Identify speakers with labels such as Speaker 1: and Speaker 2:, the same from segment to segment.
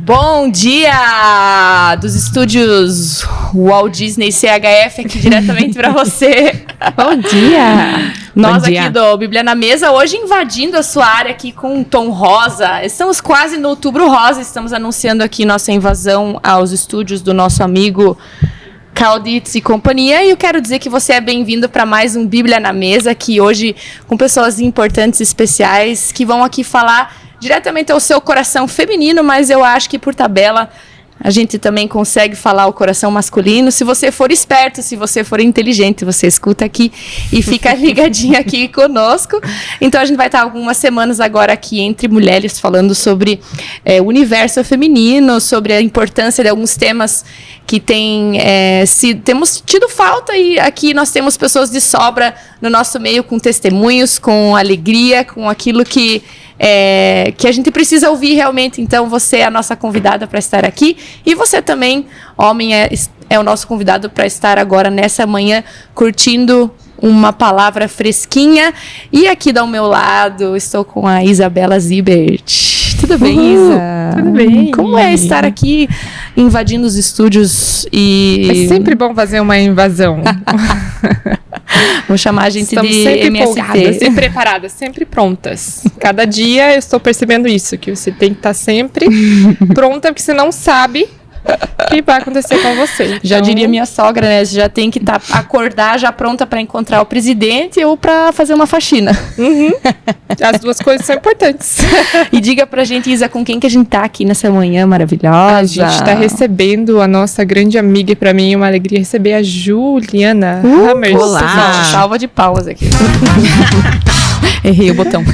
Speaker 1: Bom dia dos estúdios Walt Disney CHF aqui diretamente para você.
Speaker 2: Bom dia!
Speaker 1: Nós aqui do Bíblia na Mesa, hoje invadindo a sua área aqui com um tom rosa. Estamos quase no Outubro Rosa, estamos anunciando aqui nossa invasão aos estúdios do nosso amigo Calditz e companhia, e eu quero dizer que você é bem-vindo para mais um Bíblia na Mesa, aqui hoje com pessoas importantes e especiais que vão aqui falar diretamente ao seu coração feminino, mas eu acho que por tabela a gente também consegue falar o coração masculino. Se você for esperto, se você for inteligente, você escuta aqui e fica ligadinho aqui conosco. Então a gente vai estar algumas semanas agora aqui entre mulheres falando sobre o universo feminino, sobre a importância de alguns temas que temos tido falta, e aqui nós temos pessoas de sobra no nosso meio com testemunhos, com alegria, com aquilo que a gente precisa ouvir realmente. Então você é a nossa convidada para estar aqui, e você também, homem, é o nosso convidado para estar agora nessa manhã curtindo uma palavra fresquinha. E aqui do meu lado estou com a Isabela Zibert. Tudo bem, Isa?
Speaker 2: Tudo bem.
Speaker 1: Como é estar aqui invadindo os estúdios e...
Speaker 2: É sempre bom fazer uma invasão.
Speaker 1: Vou chamar a gente
Speaker 2: Estamos
Speaker 1: de
Speaker 2: sempre
Speaker 1: MST.
Speaker 2: empolgadas, sempre preparadas, sempre prontas. Cada dia eu estou percebendo isso, que você tem que estar sempre pronta, porque você não sabe o que vai acontecer com você.
Speaker 1: Já diria minha sogra, né? Você já tem que acordar já pronta para encontrar o presidente ou para fazer uma faxina.
Speaker 2: Uhum. As duas coisas são importantes.
Speaker 1: E diga pra gente, Isa, com quem que a gente tá aqui nessa manhã maravilhosa?
Speaker 2: A gente está recebendo a nossa grande amiga, e para mim é uma alegria receber a Juliana Hammers.
Speaker 1: Olá! Salva de palmas aqui. Errei o botão.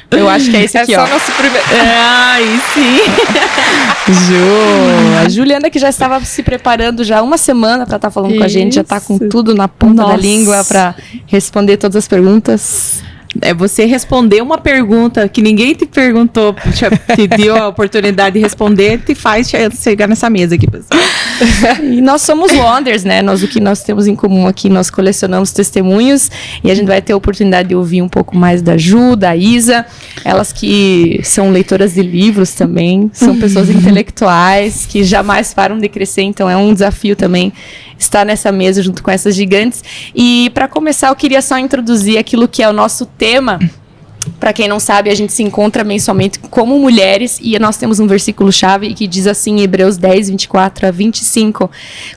Speaker 1: Eu acho que é esse aqui,
Speaker 2: ó.
Speaker 1: É só
Speaker 2: nosso primeiro...
Speaker 1: Aí sim. A Juliana, que já estava se preparando já uma semana para estar falando com a gente, já está com tudo na ponta da língua para responder todas as perguntas.
Speaker 3: É você responder uma pergunta que ninguém te perguntou, te deu a oportunidade de responder, te faz chegar nessa mesa aqui, pessoal.
Speaker 1: E nós somos Wonders, né? O que nós temos em comum aqui, nós colecionamos testemunhos, e a gente vai ter a oportunidade de ouvir um pouco mais da Ju, da Isa, elas que são leitoras de livros também, são pessoas intelectuais que jamais param de crescer, então é um desafio também estar nessa mesa junto com essas gigantes. E para começar, eu queria só introduzir aquilo que é o nosso tema. Para quem não sabe, a gente se encontra mensalmente como mulheres, e nós temos um versículo-chave que diz assim, em Hebreus 10, 24 a 25,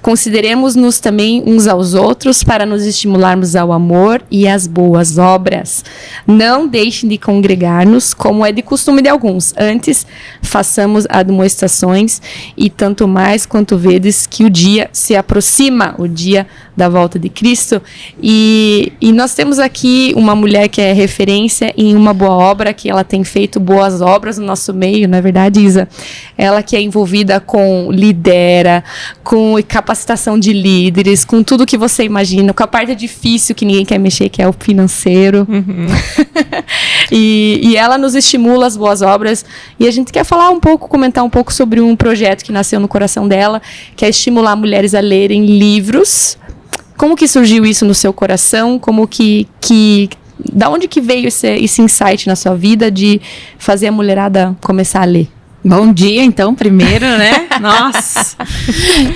Speaker 1: consideremos-nos também uns aos outros para nos estimularmos ao amor e às boas obras. Não deixem de congregar-nos, como é de costume de alguns. Antes, façamos admoestações, e tanto mais quanto vedes que o dia se aproxima, o dia da volta de Cristo. E nós temos aqui uma mulher que é referência em uma boa obra, que ela tem feito boas obras no nosso meio, não é verdade, Isa? Ela que é envolvida com lidera, com capacitação de líderes, com tudo que você imagina, com a parte difícil que ninguém quer mexer, que é o financeiro. Uhum. E ela nos estimula às boas obras, e a gente quer comentar um pouco sobre um projeto que nasceu no coração dela, que é estimular mulheres a lerem livros. Como que surgiu isso no seu coração? Da onde que veio esse insight na sua vida de fazer a mulherada começar a ler?
Speaker 3: Bom dia, então, primeiro, né? Nossa!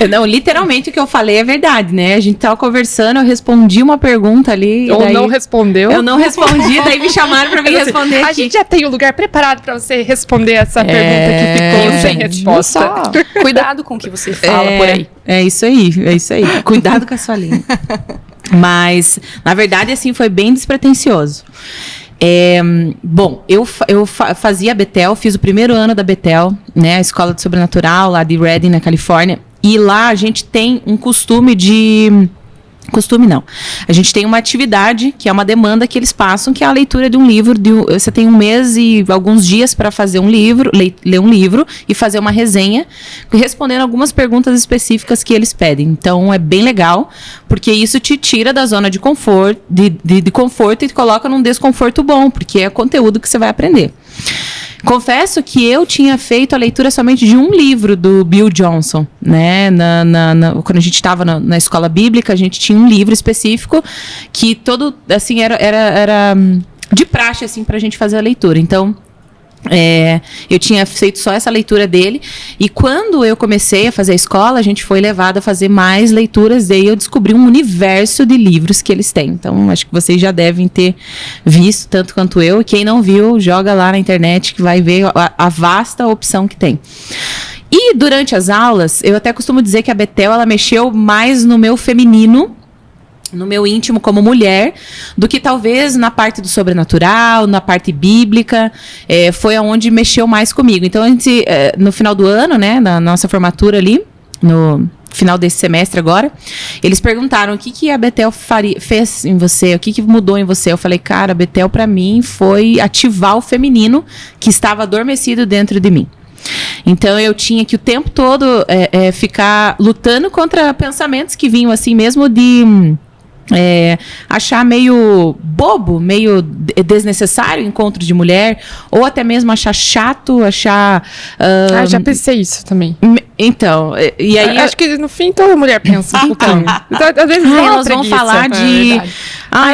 Speaker 3: Não, literalmente o que eu falei é verdade, né? A gente tava conversando, eu respondi uma pergunta ali.
Speaker 2: Ou daí... não respondeu.
Speaker 3: Eu não respondi, daí me chamaram pra vir responder aqui.
Speaker 2: A gente já tem um lugar preparado pra você responder essa pergunta que ficou sem resposta.
Speaker 1: Só. Cuidado com o que você fala por aí.
Speaker 3: É isso aí. Cuidado com a sua língua. Mas, na verdade, assim, foi bem despretensioso. Bom, eu fazia a Bethel, fiz o primeiro ano da Bethel, né, a escola de sobrenatural lá de Redding, na Califórnia, e lá a gente tem um costume não. A gente tem uma atividade, que é uma demanda que eles passam, que é a leitura de um livro. Você tem um mês e alguns dias para fazer um livro, ler um livro e fazer uma resenha, respondendo algumas perguntas específicas que eles pedem. Então, é bem legal, porque isso te tira da zona de conforto, de conforto, e te coloca num desconforto bom, porque é conteúdo que você vai aprender. Confesso que eu tinha feito a leitura somente de um livro do Bill Johnson, né? Quando a gente estava na escola bíblica, a gente tinha um livro específico que todo, assim, era de praxe, assim, pra gente fazer a leitura. Então, Eu tinha feito só essa leitura dele, e quando eu comecei a fazer a escola, a gente foi levado a fazer mais leituras, daí eu descobri um universo de livros que eles têm. Então, acho que vocês já devem ter visto, tanto quanto eu, e quem não viu, joga lá na internet que vai ver a vasta opção que tem. E durante as aulas, eu até costumo dizer que a Bethel, ela mexeu mais no meu feminino, no meu íntimo como mulher, do que talvez na parte do sobrenatural, na parte bíblica, foi aonde mexeu mais comigo. Então, a gente, no final do ano, né, na nossa formatura ali, no final desse semestre agora, eles perguntaram o que a Bethel fez em você, o que mudou em você. Eu falei, cara, a Bethel para mim foi ativar o feminino que estava adormecido dentro de mim. Então eu tinha que o tempo todo ficar lutando contra pensamentos que vinham assim mesmo de achar meio bobo, meio desnecessário o encontro de mulher, ou até mesmo achar chato, achar...
Speaker 2: já pensei isso também.
Speaker 3: Então, e aí...
Speaker 2: Acho que no fim toda mulher pensa um pouquinho. Então, às vezes
Speaker 3: elas vão falar de...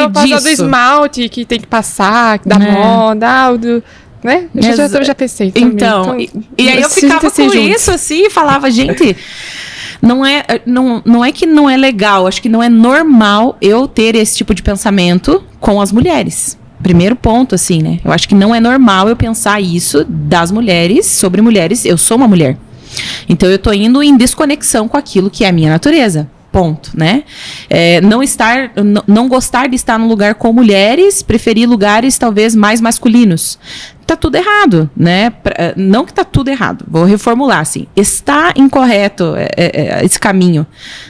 Speaker 2: eu passo do esmalte que tem que passar, da moda, né? Eu já pensei também.
Speaker 3: Então, e aí eu ficava com isso assim, e falava, gente... Não é que não é legal, acho que não é normal eu ter esse tipo de pensamento com as mulheres. Primeiro ponto, assim, né? Eu acho que não é normal eu pensar isso das mulheres, sobre mulheres. Eu sou uma mulher. Então, eu tô indo em desconexão com aquilo que é a minha natureza. Ponto, né? Não gostar de estar num lugar com mulheres, preferir lugares talvez mais masculinos. Tá tudo errado, né? Não que tá tudo errado, vou reformular assim. Está incorreto esse caminho.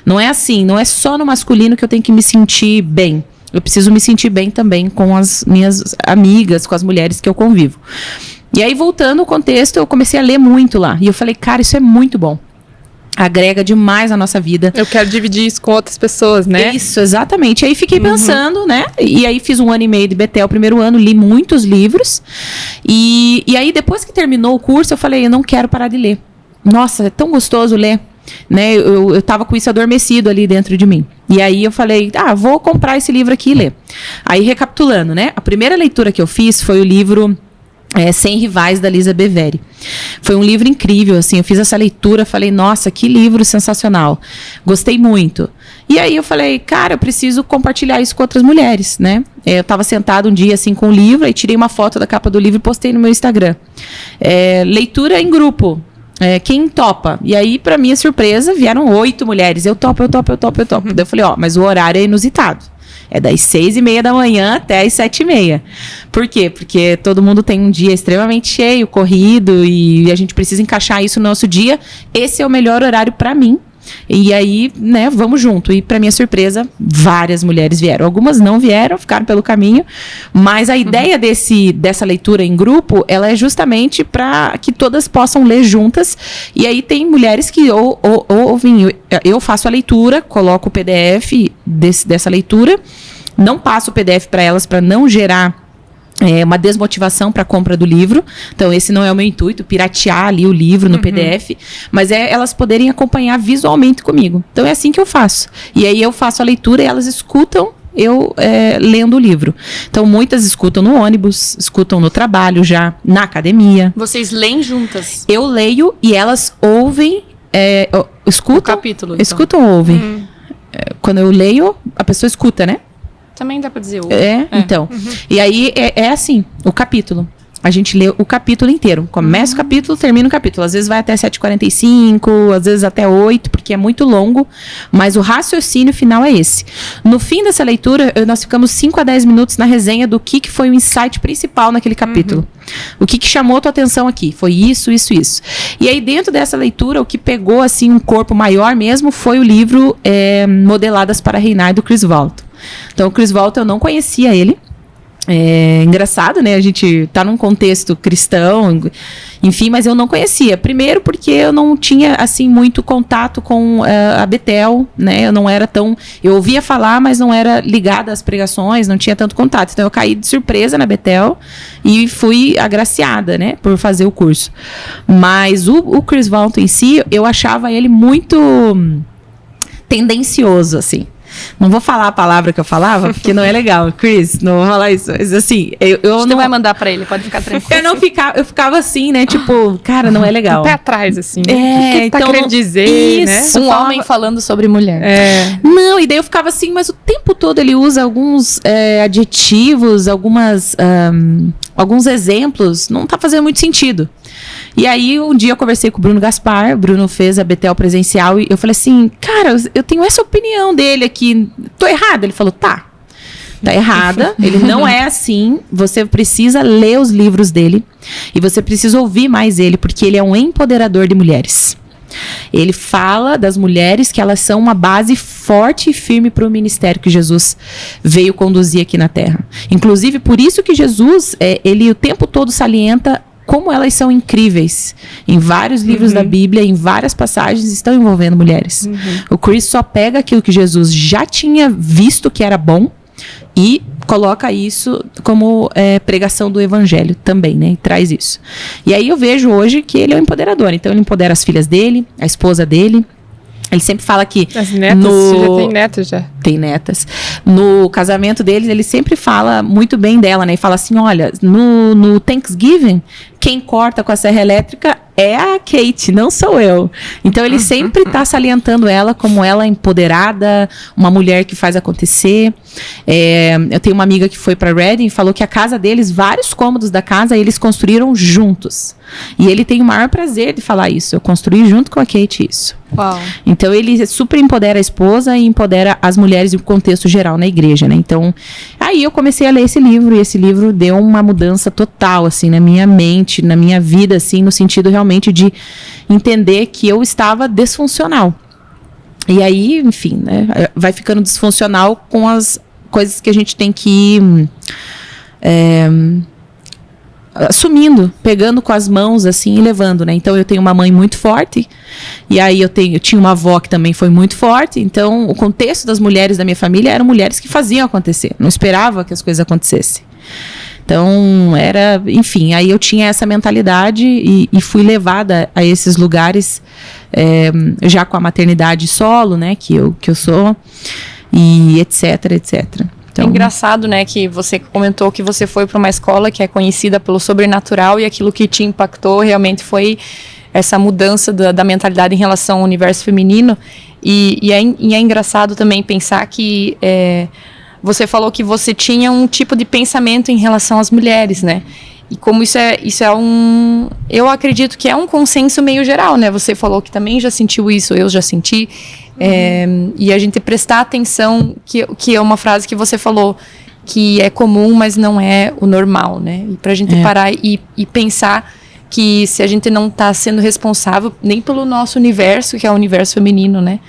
Speaker 3: Não é assim, não é só no masculino que eu tenho que me sentir bem. Eu preciso me sentir bem também com as minhas amigas, com as mulheres que eu convivo. E aí, voltando ao contexto, eu comecei a ler muito lá. E eu falei, cara, isso é muito bom. Agrega demais a nossa vida.
Speaker 2: Eu quero dividir isso com outras pessoas, né?
Speaker 3: Isso, exatamente. Aí fiquei pensando, né? E aí fiz 1 ano e meio de Bethel, primeiro ano, li muitos livros. E aí, depois que terminou o curso, eu falei, eu não quero parar de ler. Nossa, é tão gostoso ler. Né? Eu tava com isso adormecido ali dentro de mim. E aí eu falei, vou comprar esse livro aqui e ler. Aí, recapitulando, né? A primeira leitura que eu fiz foi o livro... 100 Rivais, da Lisa Beveri. Foi um livro incrível, assim, eu fiz essa leitura, falei, nossa, que livro sensacional, gostei muito. E aí eu falei, cara, eu preciso compartilhar isso com outras mulheres, né? Eu estava sentada um dia, assim, com o livro, aí tirei uma foto da capa do livro e postei no meu Instagram. Leitura em grupo. Quem topa? E aí, pra minha surpresa, vieram 8 mulheres. Eu topo. Daí eu falei, mas o horário é inusitado. É das 6:30 da manhã até as 7:30. Por quê? Porque todo mundo tem um dia extremamente cheio, corrido, e a gente precisa encaixar isso no nosso dia. Esse é o melhor horário para mim. E aí, né, vamos junto. E para minha surpresa, várias mulheres vieram. Algumas não vieram, ficaram pelo caminho. Mas a ideia dessa leitura em grupo, ela é justamente para que todas possam ler juntas. E aí tem mulheres que ouvem. Eu faço a leitura, coloco o PDF dessa leitura. Não passo o PDF para elas para não gerar uma desmotivação para a compra do livro. Então, esse não é o meu intuito, piratear ali o livro no PDF, mas elas poderem acompanhar visualmente comigo. Então, é assim que eu faço. E aí, eu faço a leitura e elas escutam eu lendo o livro. Então, muitas escutam no ônibus, escutam no trabalho já, na academia.
Speaker 1: Vocês leem juntas?
Speaker 3: Eu leio e elas ouvem, escutam. O
Speaker 1: capítulo, então.
Speaker 3: Escutam ou ouvem. Quando eu leio, a pessoa escuta, né?
Speaker 1: Também dá pra dizer
Speaker 3: Então. E aí é assim, o capítulo. A gente lê o capítulo inteiro. Começa o capítulo, termina o capítulo. Às vezes vai até 7h45, às vezes até 8, porque é muito longo. Mas o raciocínio final é esse. No fim dessa leitura, nós ficamos 5 a 10 minutos na resenha do que foi o insight principal naquele capítulo. O que chamou a tua atenção aqui? Foi isso. E aí, dentro dessa leitura, o que pegou assim um corpo maior mesmo foi o livro Modeladas para Reinar, do Chris Walton. Então, o Chris Walton, eu não conhecia ele. Engraçado, né? A gente tá num contexto cristão, enfim, mas eu não conhecia. Primeiro porque eu não tinha, assim, muito contato com a Bethel, né? Eu não era tão... Eu ouvia falar, mas não era ligada às pregações, não tinha tanto contato. Então, eu caí de surpresa na Bethel e fui agraciada, né? Por fazer o curso. Mas o Chris Walton em si, eu achava ele muito tendencioso, assim. Não vou falar a palavra que eu falava, porque não é legal. Chris, não vou falar isso. Mas assim, eu
Speaker 1: não vai mandar pra ele, pode ficar tranquilo.
Speaker 3: Eu ficava assim, né? Tipo, cara, não é legal.
Speaker 2: Um pé atrás, assim.
Speaker 3: É,
Speaker 2: o que
Speaker 3: então,
Speaker 2: tá querendo dizer,
Speaker 3: isso,
Speaker 2: né?
Speaker 1: Um homem falando sobre mulher.
Speaker 3: Não, e daí eu ficava assim, mas o tempo todo ele usa alguns adjetivos, alguns exemplos, não tá fazendo muito sentido. E aí, um dia eu conversei com o Bruno Gaspar, o Bruno fez a Betel presencial, e eu falei assim, cara, eu tenho essa opinião dele aqui, tô errada? Ele falou, tá errada, ele não é assim, você precisa ler os livros dele, e você precisa ouvir mais ele, porque ele é um empoderador de mulheres. Ele fala das mulheres que elas são uma base forte e firme para o ministério que Jesus veio conduzir aqui na Terra. Inclusive, por isso que Jesus, ele o tempo todo salienta como elas são incríveis. Em vários livros da Bíblia, em várias passagens, estão envolvendo mulheres. O Chris só pega aquilo que Jesus já tinha visto que era bom e coloca isso como pregação do evangelho também, né? E traz isso. E aí eu vejo hoje que ele é um empoderador. Então ele empodera as filhas dele, a esposa dele. Ele sempre fala que...
Speaker 2: As netas? Você já tem netas, já?
Speaker 3: Tem netas. No casamento deles, ele sempre fala muito bem dela, né? E fala assim, olha, no Thanksgiving, quem corta com a serra elétrica é a Kate, não sou eu. Então, ele sempre está salientando ela como ela é empoderada, uma mulher que faz acontecer. Eu tenho uma amiga que foi para Reading e falou que a casa deles, vários cômodos da casa, eles construíram juntos. E ele tem o maior prazer de falar isso. Eu construí junto com a Kate isso.
Speaker 1: Uau.
Speaker 3: Então, ele super empodera a esposa e empodera as mulheres em contexto geral na igreja, né? Então, aí eu comecei a ler esse livro, e esse livro deu uma mudança total, assim, na minha mente, na minha vida, assim, no sentido realmente de entender que eu estava disfuncional. E aí, enfim, né? Vai ficando disfuncional com as coisas que a gente tem que ir assumindo, pegando com as mãos assim e levando, né? Então eu tenho uma mãe muito forte, e aí eu tinha uma avó que também foi muito forte, então o contexto das mulheres da minha família eram mulheres que faziam acontecer, não esperava que as coisas acontecessem. Então enfim, aí eu tinha essa mentalidade e fui levada a esses lugares já com a maternidade solo, né, que eu sou, e etc, etc. Então,
Speaker 1: é engraçado, né, que você comentou que você foi para uma escola que é conhecida pelo sobrenatural, e aquilo que te impactou realmente foi essa mudança da mentalidade em relação ao universo feminino. E é engraçado também pensar que você falou que você tinha um tipo de pensamento em relação às mulheres, né? E como isso é eu acredito que é um consenso meio geral, né? Você falou que também já sentiu isso, eu já senti. E a gente prestar atenção, que é uma frase que você falou, que é comum, mas não é o normal, né? E pra gente parar e pensar que se a gente não tá sendo responsável nem pelo nosso universo, que é o universo feminino, né?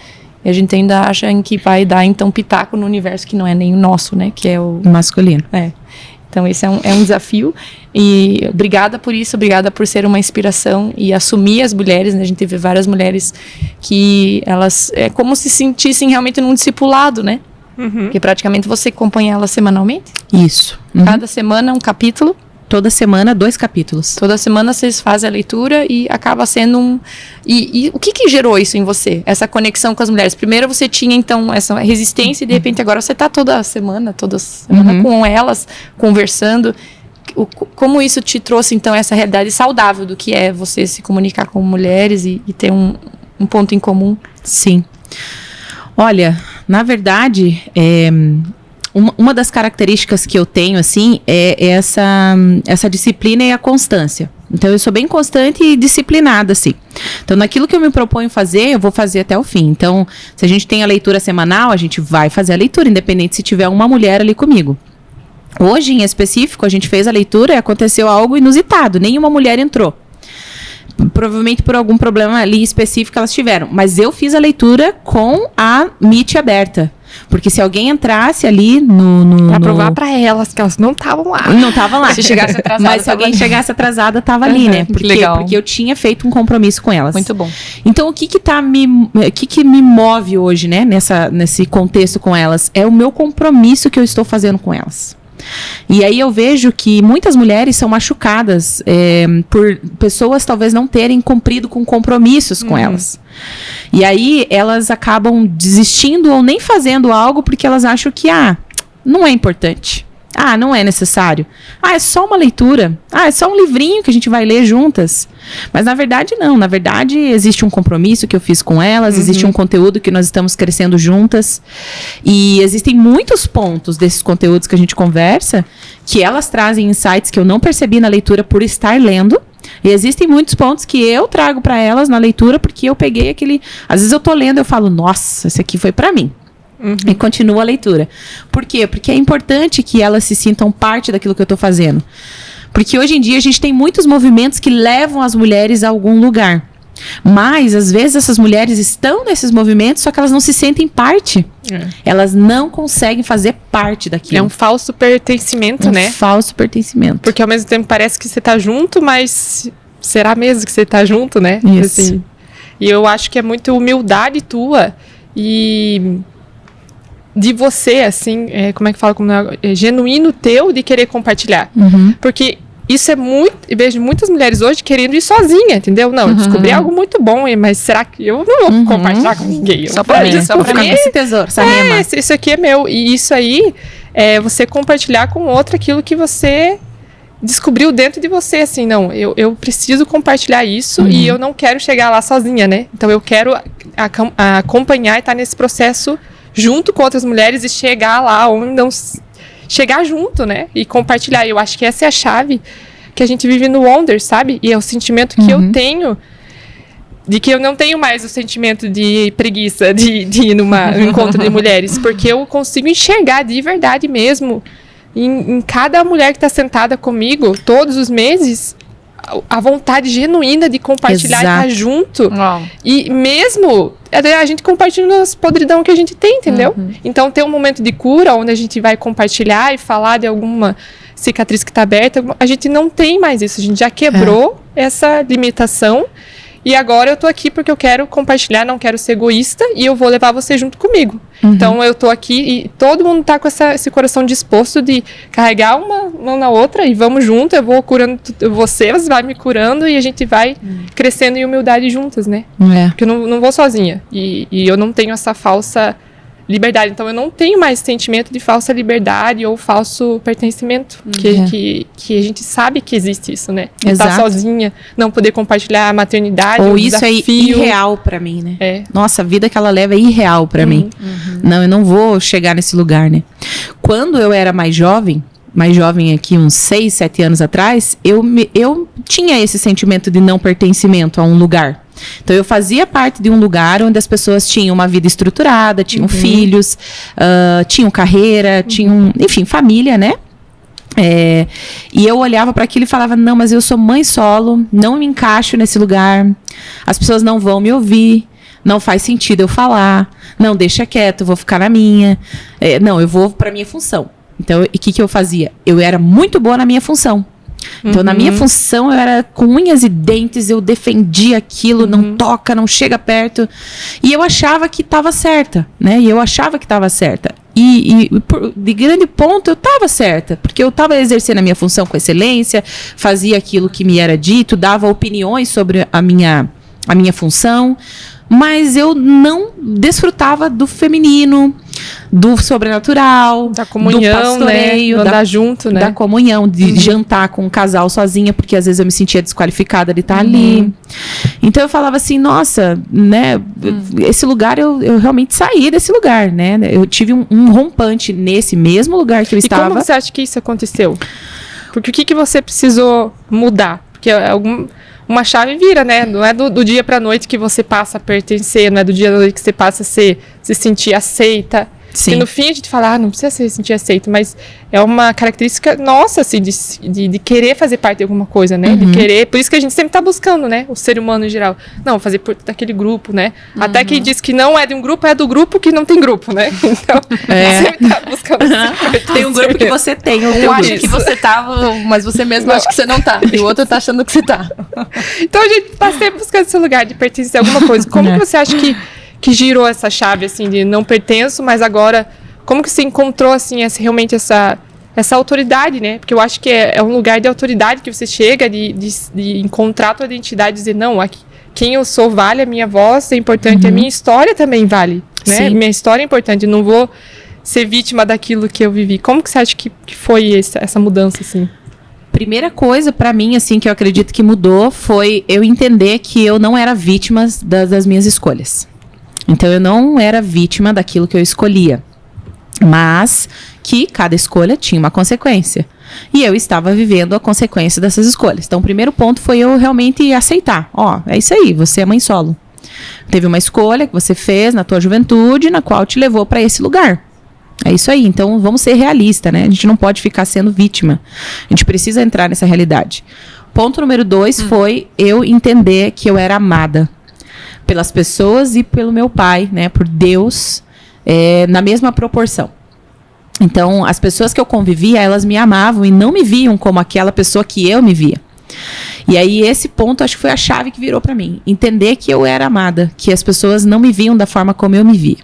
Speaker 1: E a gente ainda acha que vai dar, então, pitaco no universo que não é nem o nosso, né? Que é o
Speaker 3: masculino.
Speaker 1: Então, esse é um desafio. E obrigada por isso, obrigada por ser uma inspiração e assumir as mulheres, né? A gente vê várias mulheres que elas... É como se sentissem realmente num discipulado, né? Porque praticamente você acompanha elas semanalmente.
Speaker 3: Isso.
Speaker 1: Cada semana um capítulo.
Speaker 3: Toda semana 2 capítulos.
Speaker 1: Toda semana vocês fazem a leitura e acaba sendo E o que gerou isso em você? Essa conexão com as mulheres? Primeiro você tinha, então, essa resistência e, de repente, agora você está toda semana com elas, conversando. Como isso te trouxe, então, essa realidade saudável do que é você se comunicar com mulheres e ter um ponto em comum?
Speaker 3: Sim. Olha, na verdade... Uma das características que eu tenho, assim, é essa disciplina e a constância. Então, eu sou bem constante e disciplinada, assim. Então, naquilo que eu me proponho fazer, eu vou fazer até o fim. Então, se a gente tem a leitura semanal, a gente vai fazer a leitura, independente se tiver uma mulher ali comigo. Hoje, em específico, a gente fez a leitura e aconteceu algo inusitado. Nenhuma mulher entrou. Provavelmente por algum problema ali específico que elas tiveram. Mas eu fiz a leitura com a Meet aberta. Porque se alguém entrasse ali
Speaker 2: pra provar pra elas que elas não estavam lá.
Speaker 3: Não estavam lá.
Speaker 1: Se chegasse atrasada.
Speaker 3: Mas se alguém chegasse atrasada, tava ali, né? Porque eu tinha feito um compromisso com elas.
Speaker 1: Muito bom.
Speaker 3: Então, o que me move hoje, né? Nesse contexto com elas? É o meu compromisso que eu estou fazendo com elas. E aí eu vejo que muitas mulheres são machucadas por pessoas talvez não terem cumprido com compromissos com elas. E aí elas acabam desistindo ou nem fazendo algo porque elas acham que, não é importante. Não é necessário. É só uma leitura. É só um livrinho que a gente vai ler juntas. Mas na verdade não. Na verdade existe um compromisso que eu fiz com elas, existe um conteúdo que nós estamos crescendo juntas. E existem muitos pontos desses conteúdos que a gente conversa que elas trazem insights que eu não percebi na leitura por estar lendo. E existem muitos pontos que eu trago para elas na leitura porque eu peguei aquele... Às vezes eu tô lendo e eu falo, nossa, esse aqui foi para mim. E continua a leitura. Por quê? Porque é importante que elas se sintam parte daquilo que eu estou fazendo. Porque hoje em dia a gente tem muitos movimentos que levam as mulheres a algum lugar. Mas, às vezes, essas mulheres estão nesses movimentos, só que elas não se sentem parte. Elas não conseguem fazer parte daquilo.
Speaker 2: É um falso pertencimento, né?
Speaker 3: Um falso pertencimento.
Speaker 2: Porque ao mesmo tempo parece que você tá junto, mas será mesmo que você tá junto, né?
Speaker 3: Isso.
Speaker 2: Assim, e eu acho que é muito humildade tua e... de você, assim, como é que fala? Genuíno teu de querer compartilhar. Porque isso é muito... Eu vejo muitas mulheres hoje querendo ir sozinha, entendeu? Não, eu descobri algo muito bom, mas será que eu não vou compartilhar com ninguém?
Speaker 3: Só pra mim, só pra ficar com esse tesouro, essa rema.
Speaker 2: Isso aqui é meu. E isso aí é você compartilhar com outra aquilo que você descobriu dentro de você, assim, não, eu preciso compartilhar isso e eu não quero chegar lá sozinha, né? Então eu quero acompanhar e estar nesse processo junto com outras mulheres e chegar lá, ou não chegar junto, né? E compartilhar. Eu acho que essa é a chave que a gente vive no Wonder, sabe? E é o sentimento que eu tenho de que eu não tenho mais o sentimento de preguiça de ir num encontro de mulheres, porque eu consigo enxergar de verdade mesmo em cada mulher que está sentada comigo todos os meses a vontade genuína de compartilhar e estar junto. E mesmo a gente compartilha as podridão que a gente tem, entendeu? Então tem um momento de cura onde a gente vai compartilhar e falar de alguma cicatriz que está aberta. A gente não tem mais isso, a gente já quebrou essa limitação. E agora eu tô aqui porque eu quero compartilhar, não quero ser egoísta e eu vou levar você junto comigo. Então eu tô aqui e todo mundo tá com esse coração disposto de carregar uma mão na outra e vamos junto, eu vou curando você vai me curando e a gente vai crescendo em humildade juntas, né? Porque eu não vou sozinha e eu não tenho essa falsa liberdade. Então eu não tenho mais sentimento de falsa liberdade ou falso pertencimento. Que a gente sabe que existe isso, né? Estar sozinha, não poder compartilhar a maternidade.
Speaker 3: Ou isso desafio. É irreal pra mim, né? Nossa, a vida que ela leva é irreal pra mim. Não, eu não vou chegar nesse lugar, né? Quando eu era mais jovem aqui, uns 6, 7 anos atrás, eu tinha esse sentimento de não pertencimento a um lugar. Então eu fazia parte de um lugar onde as pessoas tinham uma vida estruturada, tinham filhos, tinham carreira, tinham, enfim, família, né? E eu olhava para aquilo e falava, não, mas eu sou mãe solo, não me encaixo nesse lugar, as pessoas não vão me ouvir, não faz sentido eu falar, não, deixa quieto, eu vou ficar na minha, não, eu vou para minha função. Então, o que eu fazia? Eu era muito boa na minha função. Então, na minha função, eu era com unhas e dentes, eu defendia aquilo, não toca, não chega perto. E eu achava que estava certa, né? E eu achava que estava certa. E de grande ponto, eu estava certa, porque eu estava exercendo a minha função com excelência, fazia aquilo que me era dito, dava opiniões sobre a minha função, mas eu não desfrutava do feminino, do sobrenatural,
Speaker 2: da comunhão, do pastoreio, né? Do andar junto, né?
Speaker 3: Da comunhão, de jantar com um casal sozinha, porque às vezes eu me sentia desqualificada de estar ali. Então eu falava assim, nossa, né, esse lugar eu realmente saí desse lugar, né? Eu tive um rompante nesse mesmo lugar que eu estava.
Speaker 2: E como você acha que isso aconteceu? Porque o que você precisou mudar? Porque uma chave vira, né? Não é do dia pra noite que você passa a pertencer, não é do dia pra noite que você passa a se sentir aceita. Sim. E no fim a gente fala, não precisa se sentir aceito, mas é uma característica nossa, assim, de querer fazer parte de alguma coisa, né? De querer, por isso que a gente sempre tá buscando, né? O ser humano em geral. Não, fazer parte daquele grupo, né? Até quem diz que não é de um grupo, é do grupo que não tem grupo, né? Então, sempre tá buscando.
Speaker 3: Tem um grupo que você tem.
Speaker 1: Eu acho que você tá, mas você mesmo acha que você não tá. E o outro tá achando que você tá.
Speaker 2: Então a gente tá sempre buscando esse lugar de pertencer a alguma coisa. Como que você acha que girou essa chave, assim, de não pertenço, mas agora, como que você encontrou, assim, realmente essa essa autoridade, né? Porque eu acho que é um lugar de autoridade que você chega, de encontrar a tua identidade e dizer, não, aqui, quem eu sou vale, a minha voz é importante, a minha história também vale, né?
Speaker 3: Sim.
Speaker 2: Minha história é importante, não vou ser vítima daquilo que eu vivi. Como que você acha que foi essa mudança, assim?
Speaker 3: Primeira coisa pra mim, assim, que eu acredito que mudou foi eu entender que eu não era vítima das minhas escolhas. Então, eu não era vítima daquilo que eu escolhia. Mas que cada escolha tinha uma consequência. E eu estava vivendo a consequência dessas escolhas. Então, o primeiro ponto foi eu realmente aceitar. É isso aí, você é mãe solo. Teve uma escolha que você fez na tua juventude, na qual te levou para esse lugar. É isso aí. Então, vamos ser realistas, né? A gente não pode ficar sendo vítima. A gente precisa entrar nessa realidade. Ponto número 2 foi eu entender que eu era amada pelas pessoas e pelo meu pai, né? Por Deus, na mesma proporção. Então, as pessoas que eu convivia, elas me amavam e não me viam como aquela pessoa que eu me via. E aí, esse ponto, acho que foi a chave que virou para mim. Entender que eu era amada, que as pessoas não me viam da forma como eu me via.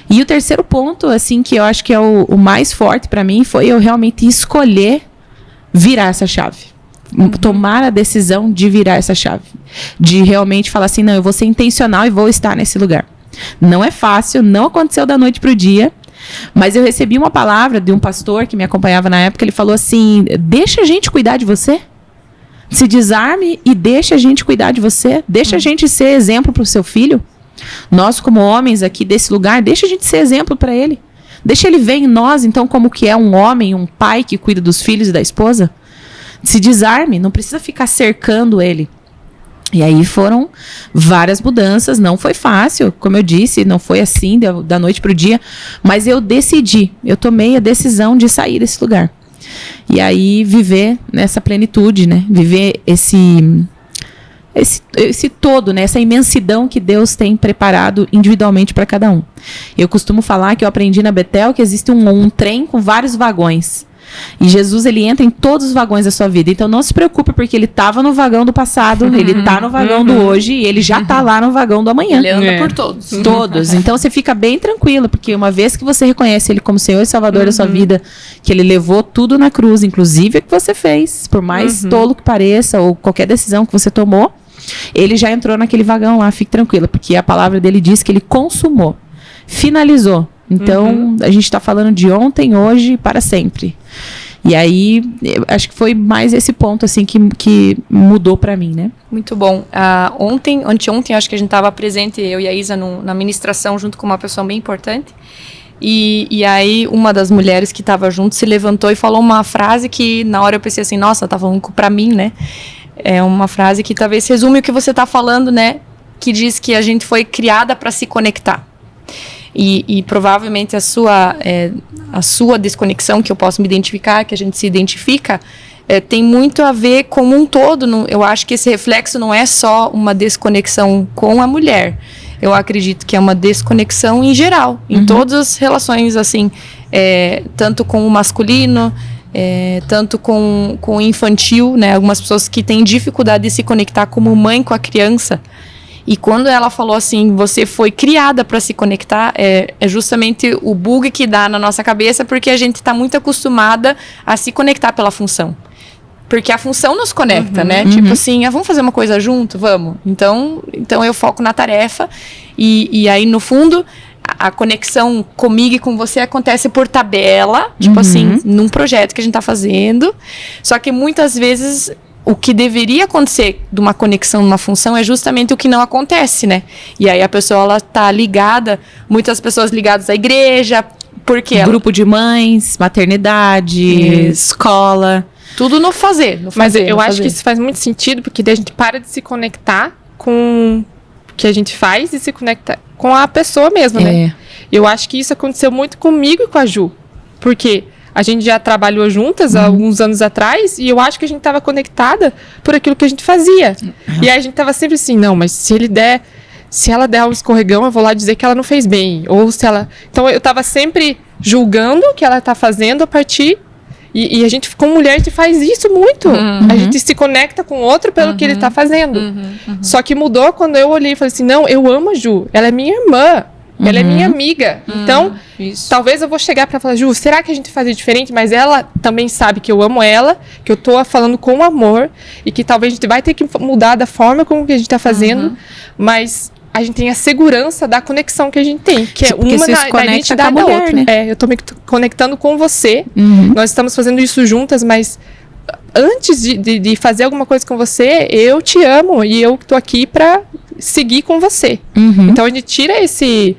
Speaker 3: E o terceiro ponto, assim, que eu acho que é o mais forte para mim, foi eu realmente escolher virar essa chave. Tomar a decisão de virar essa chave. De realmente falar assim, não, eu vou ser intencional e vou estar nesse lugar. Não é fácil, não aconteceu da noite pro dia, mas eu recebi uma palavra de um pastor que me acompanhava na época, ele falou assim, deixa a gente cuidar de você. Se desarme e deixa a gente cuidar de você. Deixa a gente ser exemplo pro seu filho. Nós, como homens aqui desse lugar, deixa a gente ser exemplo para ele. Deixa ele ver em nós, então, como que é um homem, um pai que cuida dos filhos e da esposa. Se desarme, não precisa ficar cercando ele. E aí foram várias mudanças, não foi fácil, como eu disse, não foi assim da noite para o dia, mas eu decidi, eu tomei a decisão de sair desse lugar. E aí viver nessa plenitude, né? Viver esse todo, né? Essa imensidão que Deus tem preparado individualmente para cada um. Eu costumo falar que eu aprendi na Betel que existe um trem com vários vagões. E Jesus, ele entra em todos os vagões da sua vida. Então não se preocupe, porque ele estava no vagão do passado, ele está no vagão do hoje e ele já está lá no vagão do amanhã.
Speaker 1: Ele anda por todos.
Speaker 3: Todos. Então você fica bem tranquilo, porque uma vez que você reconhece ele como Senhor e Salvador da sua vida, que ele levou tudo na cruz, inclusive o que você fez, por mais tolo que pareça, ou qualquer decisão que você tomou, ele já entrou naquele vagão lá, fique tranquila, porque a palavra dele diz que ele consumou, finalizou. Então, a gente está falando de ontem, hoje e para sempre. E aí, acho que foi mais esse ponto, assim, que mudou para mim, né?
Speaker 1: Muito bom. Anteontem, acho que a gente estava presente, eu e a Isa, na ministração, junto com uma pessoa bem importante. E aí, uma das mulheres que estava junto se levantou e falou uma frase que, na hora eu pensei assim, nossa, tá falando para mim, né? É uma frase que talvez resume o que você está falando, né? Que diz que a gente foi criada para se conectar. E provavelmente a sua desconexão, que eu posso me identificar, que a gente se identifica, tem muito a ver com um todo. Eu acho que esse reflexo não é só uma desconexão com a mulher. Eu acredito que é uma desconexão em geral, em todas as relações, assim, tanto com o masculino, tanto com o infantil, né? Algumas pessoas que têm dificuldade de se conectar como mãe com a criança. E quando ela falou assim, você foi criada para se conectar, é justamente o bug que dá na nossa cabeça, porque a gente está muito acostumada a se conectar pela função. Porque a função nos conecta, né? Tipo assim, vamos fazer uma coisa junto? Vamos. Então eu foco na tarefa e aí, no fundo, a conexão comigo e com você acontece por tabela, tipo assim, num projeto que a gente está fazendo. Só que muitas vezes o que deveria acontecer de uma conexão numa função é justamente o que não acontece, né? E aí a pessoa, ela tá ligada, muitas pessoas ligadas à igreja, porque
Speaker 3: grupo de mães, maternidade, escola,
Speaker 1: tudo no fazer.
Speaker 2: Mas eu acho que isso faz muito sentido, porque daí a gente para de se conectar com o que a gente faz e se conecta com a pessoa mesmo, né? Eu acho que isso aconteceu muito comigo e com a Ju, porque a gente já trabalhou juntas há alguns anos atrás e eu acho que a gente estava conectada por aquilo que a gente fazia. E aí a gente estava sempre assim, não, mas se ela der um escorregão, eu vou lá dizer que ela não fez bem. Ou se ela... Então eu estava sempre julgando o que ela está fazendo a partir... E a gente, como mulher, a gente faz isso muito. A gente se conecta com o outro pelo que ele está fazendo. Só que mudou quando eu olhei e falei assim, não, eu amo a Ju, ela é minha irmã. Ela é minha amiga. Então, talvez eu vou chegar pra falar, Ju, será que a gente fazia diferente? Mas ela também sabe que eu amo ela, que eu tô falando com amor e que talvez a gente vai ter que mudar da forma como que a gente tá fazendo, mas a gente tem a segurança da conexão que a gente tem, que é uma da identidade da outra. Né? Eu tô me conectando com você, nós estamos fazendo isso juntas, mas antes de fazer alguma coisa com você, eu te amo e eu tô aqui pra seguir com você. Então a gente tira esse...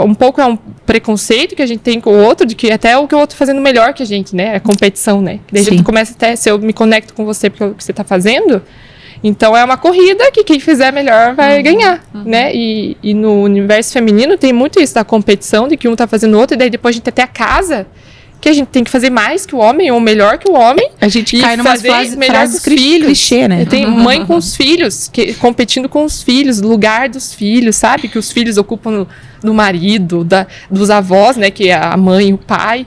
Speaker 2: um pouco é um preconceito que a gente tem com o outro, de que até o que o outro fazendo melhor que a gente, né? É competição, né? Daí a gente começa até, se eu me conecto com você porque é o que você tá fazendo, então é uma corrida que quem fizer melhor vai ganhar, né? E no universo feminino tem muito isso da competição, de que um tá fazendo o outro, e daí depois a gente até a casa, que a gente tem que fazer mais que o homem, ou melhor que o homem.
Speaker 3: A gente cai numa frase clichê, né?
Speaker 2: Tem mãe com os filhos, competindo com os filhos, lugar dos filhos, sabe? Que os filhos ocupam no marido, dos avós, né? Que é a mãe e o pai.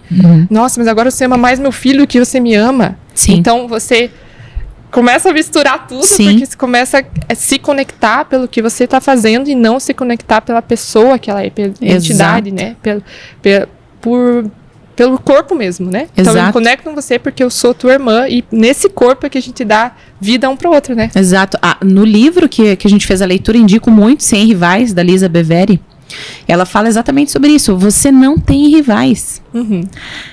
Speaker 2: Nossa, mas agora você ama mais meu filho do que você me ama.
Speaker 3: Sim.
Speaker 2: Então você começa a misturar tudo, porque você começa a se conectar pelo que você está fazendo e não se conectar pela pessoa que ela é, pela entidade, né? Pelo corpo mesmo, né? Então eu me conecto com você porque eu sou tua irmã e nesse corpo é que a gente dá vida um pro outro, né?
Speaker 3: Exato. No livro que a gente fez a leitura, indico muito Sem Rivais, da Lisa Beveri. Ela fala exatamente sobre isso. Você não tem rivais.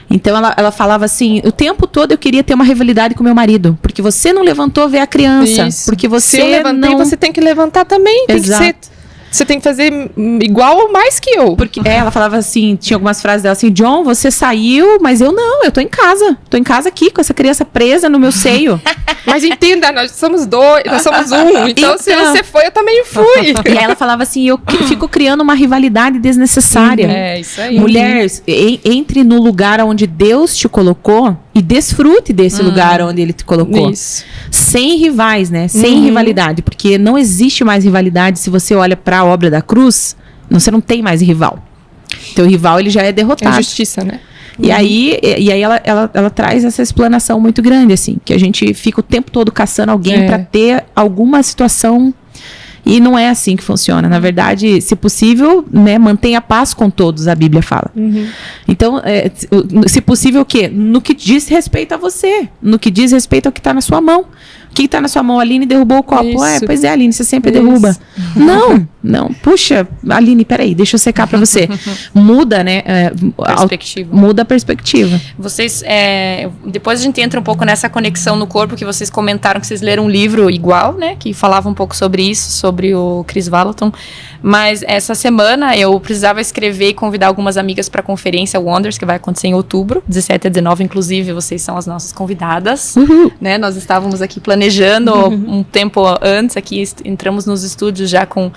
Speaker 3: Então ela falava assim, o tempo todo eu queria ter uma rivalidade com meu marido, porque você não levantou ver a criança. Isso. Porque você
Speaker 2: Se eu levantei, você tem que levantar também. Tem que ser... Você tem que fazer igual ou mais que eu.
Speaker 3: Porque ela falava assim, tinha algumas frases dela assim, John, você saiu, mas eu não, eu tô em casa. Tô em casa aqui, com essa criança presa no meu seio.
Speaker 2: Mas entenda, nós somos dois, nós somos um. Então, se você foi, eu também fui.
Speaker 3: E ela falava assim, eu fico criando uma rivalidade desnecessária.
Speaker 2: É, isso aí.
Speaker 3: Mulher, entre no lugar onde Deus te colocou e desfrute desse lugar onde Ele te colocou.
Speaker 2: Isso.
Speaker 3: Sem rivais, né? Sem rivalidade. Porque não existe mais rivalidade. Se você olha para a obra da cruz, você não tem mais rival. Teu rival, ele já é derrotado.
Speaker 2: É justiça, né?
Speaker 3: E aí ela traz essa explanação muito grande, assim, que a gente fica o tempo todo caçando alguém para ter alguma situação. E não é assim que funciona. Na verdade, se possível, né, mantenha paz com todos, a Bíblia fala. Então, se possível o quê? No que diz respeito a você. No que diz respeito ao que está na sua mão. O que está na sua mão? A Aline derrubou o copo. Pois é, Aline, você sempre derruba. Não. Puxa, Aline, peraí, deixa eu secar para você. Muda, né? Muda a perspectiva.
Speaker 1: Vocês, depois a gente entra um pouco nessa conexão no corpo, que vocês comentaram que vocês leram um livro igual, né? Que falava um pouco sobre isso, sobre o Chris Vallotton. Mas essa semana eu precisava escrever e convidar algumas amigas para a conferência Wonders, que vai acontecer em outubro, 17 a 19, inclusive vocês são as nossas convidadas, né? Nós estávamos aqui planejando um tempo antes, aqui entramos nos estúdios já com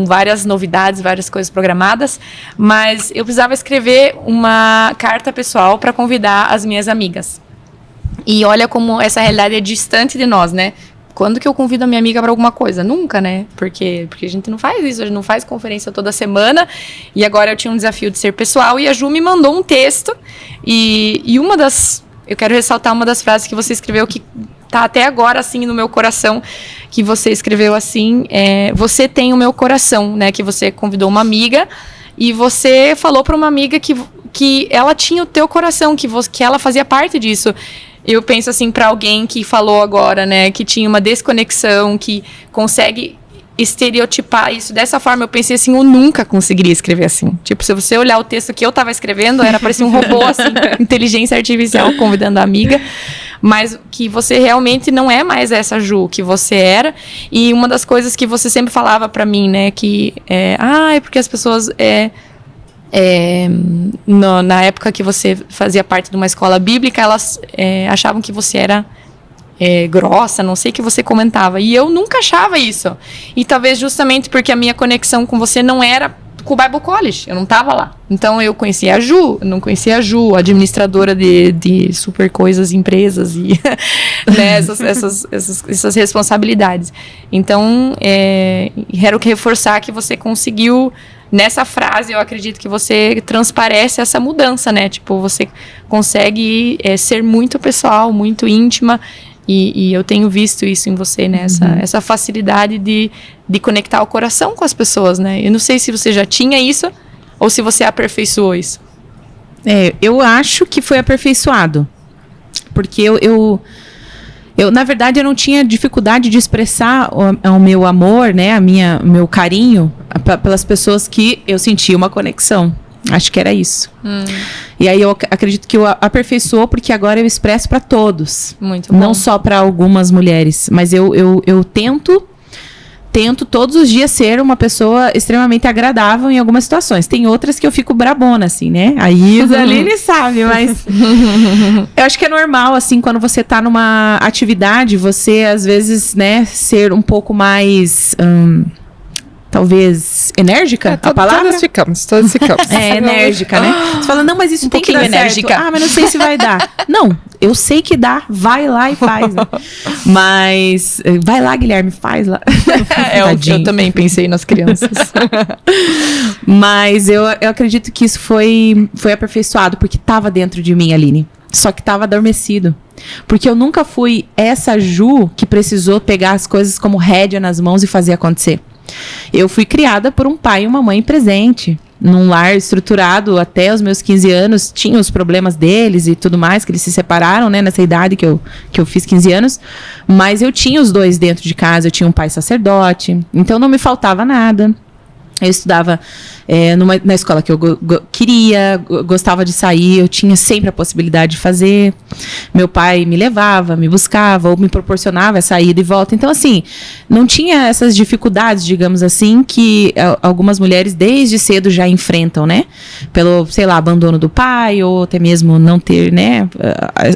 Speaker 1: várias novidades, várias coisas programadas, mas eu precisava escrever uma carta pessoal para convidar as minhas amigas. E olha como essa realidade é distante de nós, né? Quando que eu convido a minha amiga para alguma coisa? Nunca, né? Porque a gente não faz isso, a gente não faz conferência toda semana. E agora eu tinha um desafio de ser pessoal e a Ju me mandou um texto. E eu quero ressaltar uma das frases que você escreveu que tá até agora, assim, no meu coração, que você escreveu assim, você tem o meu coração, né? Que você convidou uma amiga e você falou para uma amiga que ela tinha o teu coração, que ela fazia parte disso. Eu penso assim, para alguém que falou agora, né, que tinha uma desconexão, que consegue estereotipar isso dessa forma, eu pensei assim, eu nunca conseguiria escrever assim. Tipo, se você olhar o texto que eu tava escrevendo, parecia um robô, assim, inteligência artificial convidando a amiga, mas que você realmente não é mais essa Ju que você era. E uma das coisas que você sempre falava para mim, né, que é porque as pessoas na época que você fazia parte de uma escola bíblica, elas achavam que você era grossa, não sei o que você comentava. E eu nunca achava isso. E talvez justamente porque a minha conexão com você não era com o Bible College, eu não estava lá. Então eu conhecia a Ju, eu não conhecia a Ju, administradora de super coisas, empresas e né, essas responsabilidades. Então, quero reforçar que você conseguiu. Nessa frase, eu acredito que você transparece essa mudança, né? Tipo, você consegue ser muito pessoal, muito íntima E eu tenho visto isso em você, né? Essa facilidade de conectar o coração com as pessoas, né? Eu não sei se você já tinha isso ou se você aperfeiçoou isso.
Speaker 3: Eu acho que foi aperfeiçoado. Porque eu na verdade, eu não tinha dificuldade de expressar o meu amor, né? O meu carinho pelas pessoas que eu sentia uma conexão. Acho que era isso. E aí eu acredito que eu aperfeiçoou porque agora eu expresso para todos.
Speaker 1: Muito bom.
Speaker 3: Não só para algumas mulheres. Mas eu tento todos os dias ser uma pessoa extremamente agradável em algumas situações. Tem outras que eu fico brabona, assim, né? A Isa, a Aline sabe, mas... eu acho que é normal, assim, quando você tá numa atividade, você, às vezes, né, ser um pouco mais... talvez enérgica, a palavra?
Speaker 2: Todas ficamos.
Speaker 3: Enérgica, né? Você fala, não, mas isso tem que dar
Speaker 1: enérgica.
Speaker 3: certo. Mas não sei se vai dar. Não, eu sei que dá, vai lá e faz. Né? Mas, vai lá, Guilherme, faz lá.
Speaker 1: Eu também pensei nas crianças.
Speaker 3: Mas eu acredito que isso foi aperfeiçoado, porque estava dentro de mim, Aline. Só que estava adormecido. Porque eu nunca fui essa Ju que precisou pegar as coisas como rédea nas mãos e fazer acontecer. Eu fui criada por um pai e uma mãe presente, num lar estruturado até os meus 15 anos, tinha os problemas deles e tudo mais, que eles se separaram, né, nessa idade que eu fiz 15 anos, mas eu tinha os dois dentro de casa, eu tinha um pai sacerdote, então não me faltava nada. Eu estudava na escola que eu queria, gostava de sair, eu tinha sempre a possibilidade de fazer. Meu pai me levava, me buscava, ou me proporcionava essa ida e volta. Então, assim, não tinha essas dificuldades, digamos assim, que algumas mulheres desde cedo já enfrentam, né? Pelo, sei lá, abandono do pai, ou até mesmo não ter, né,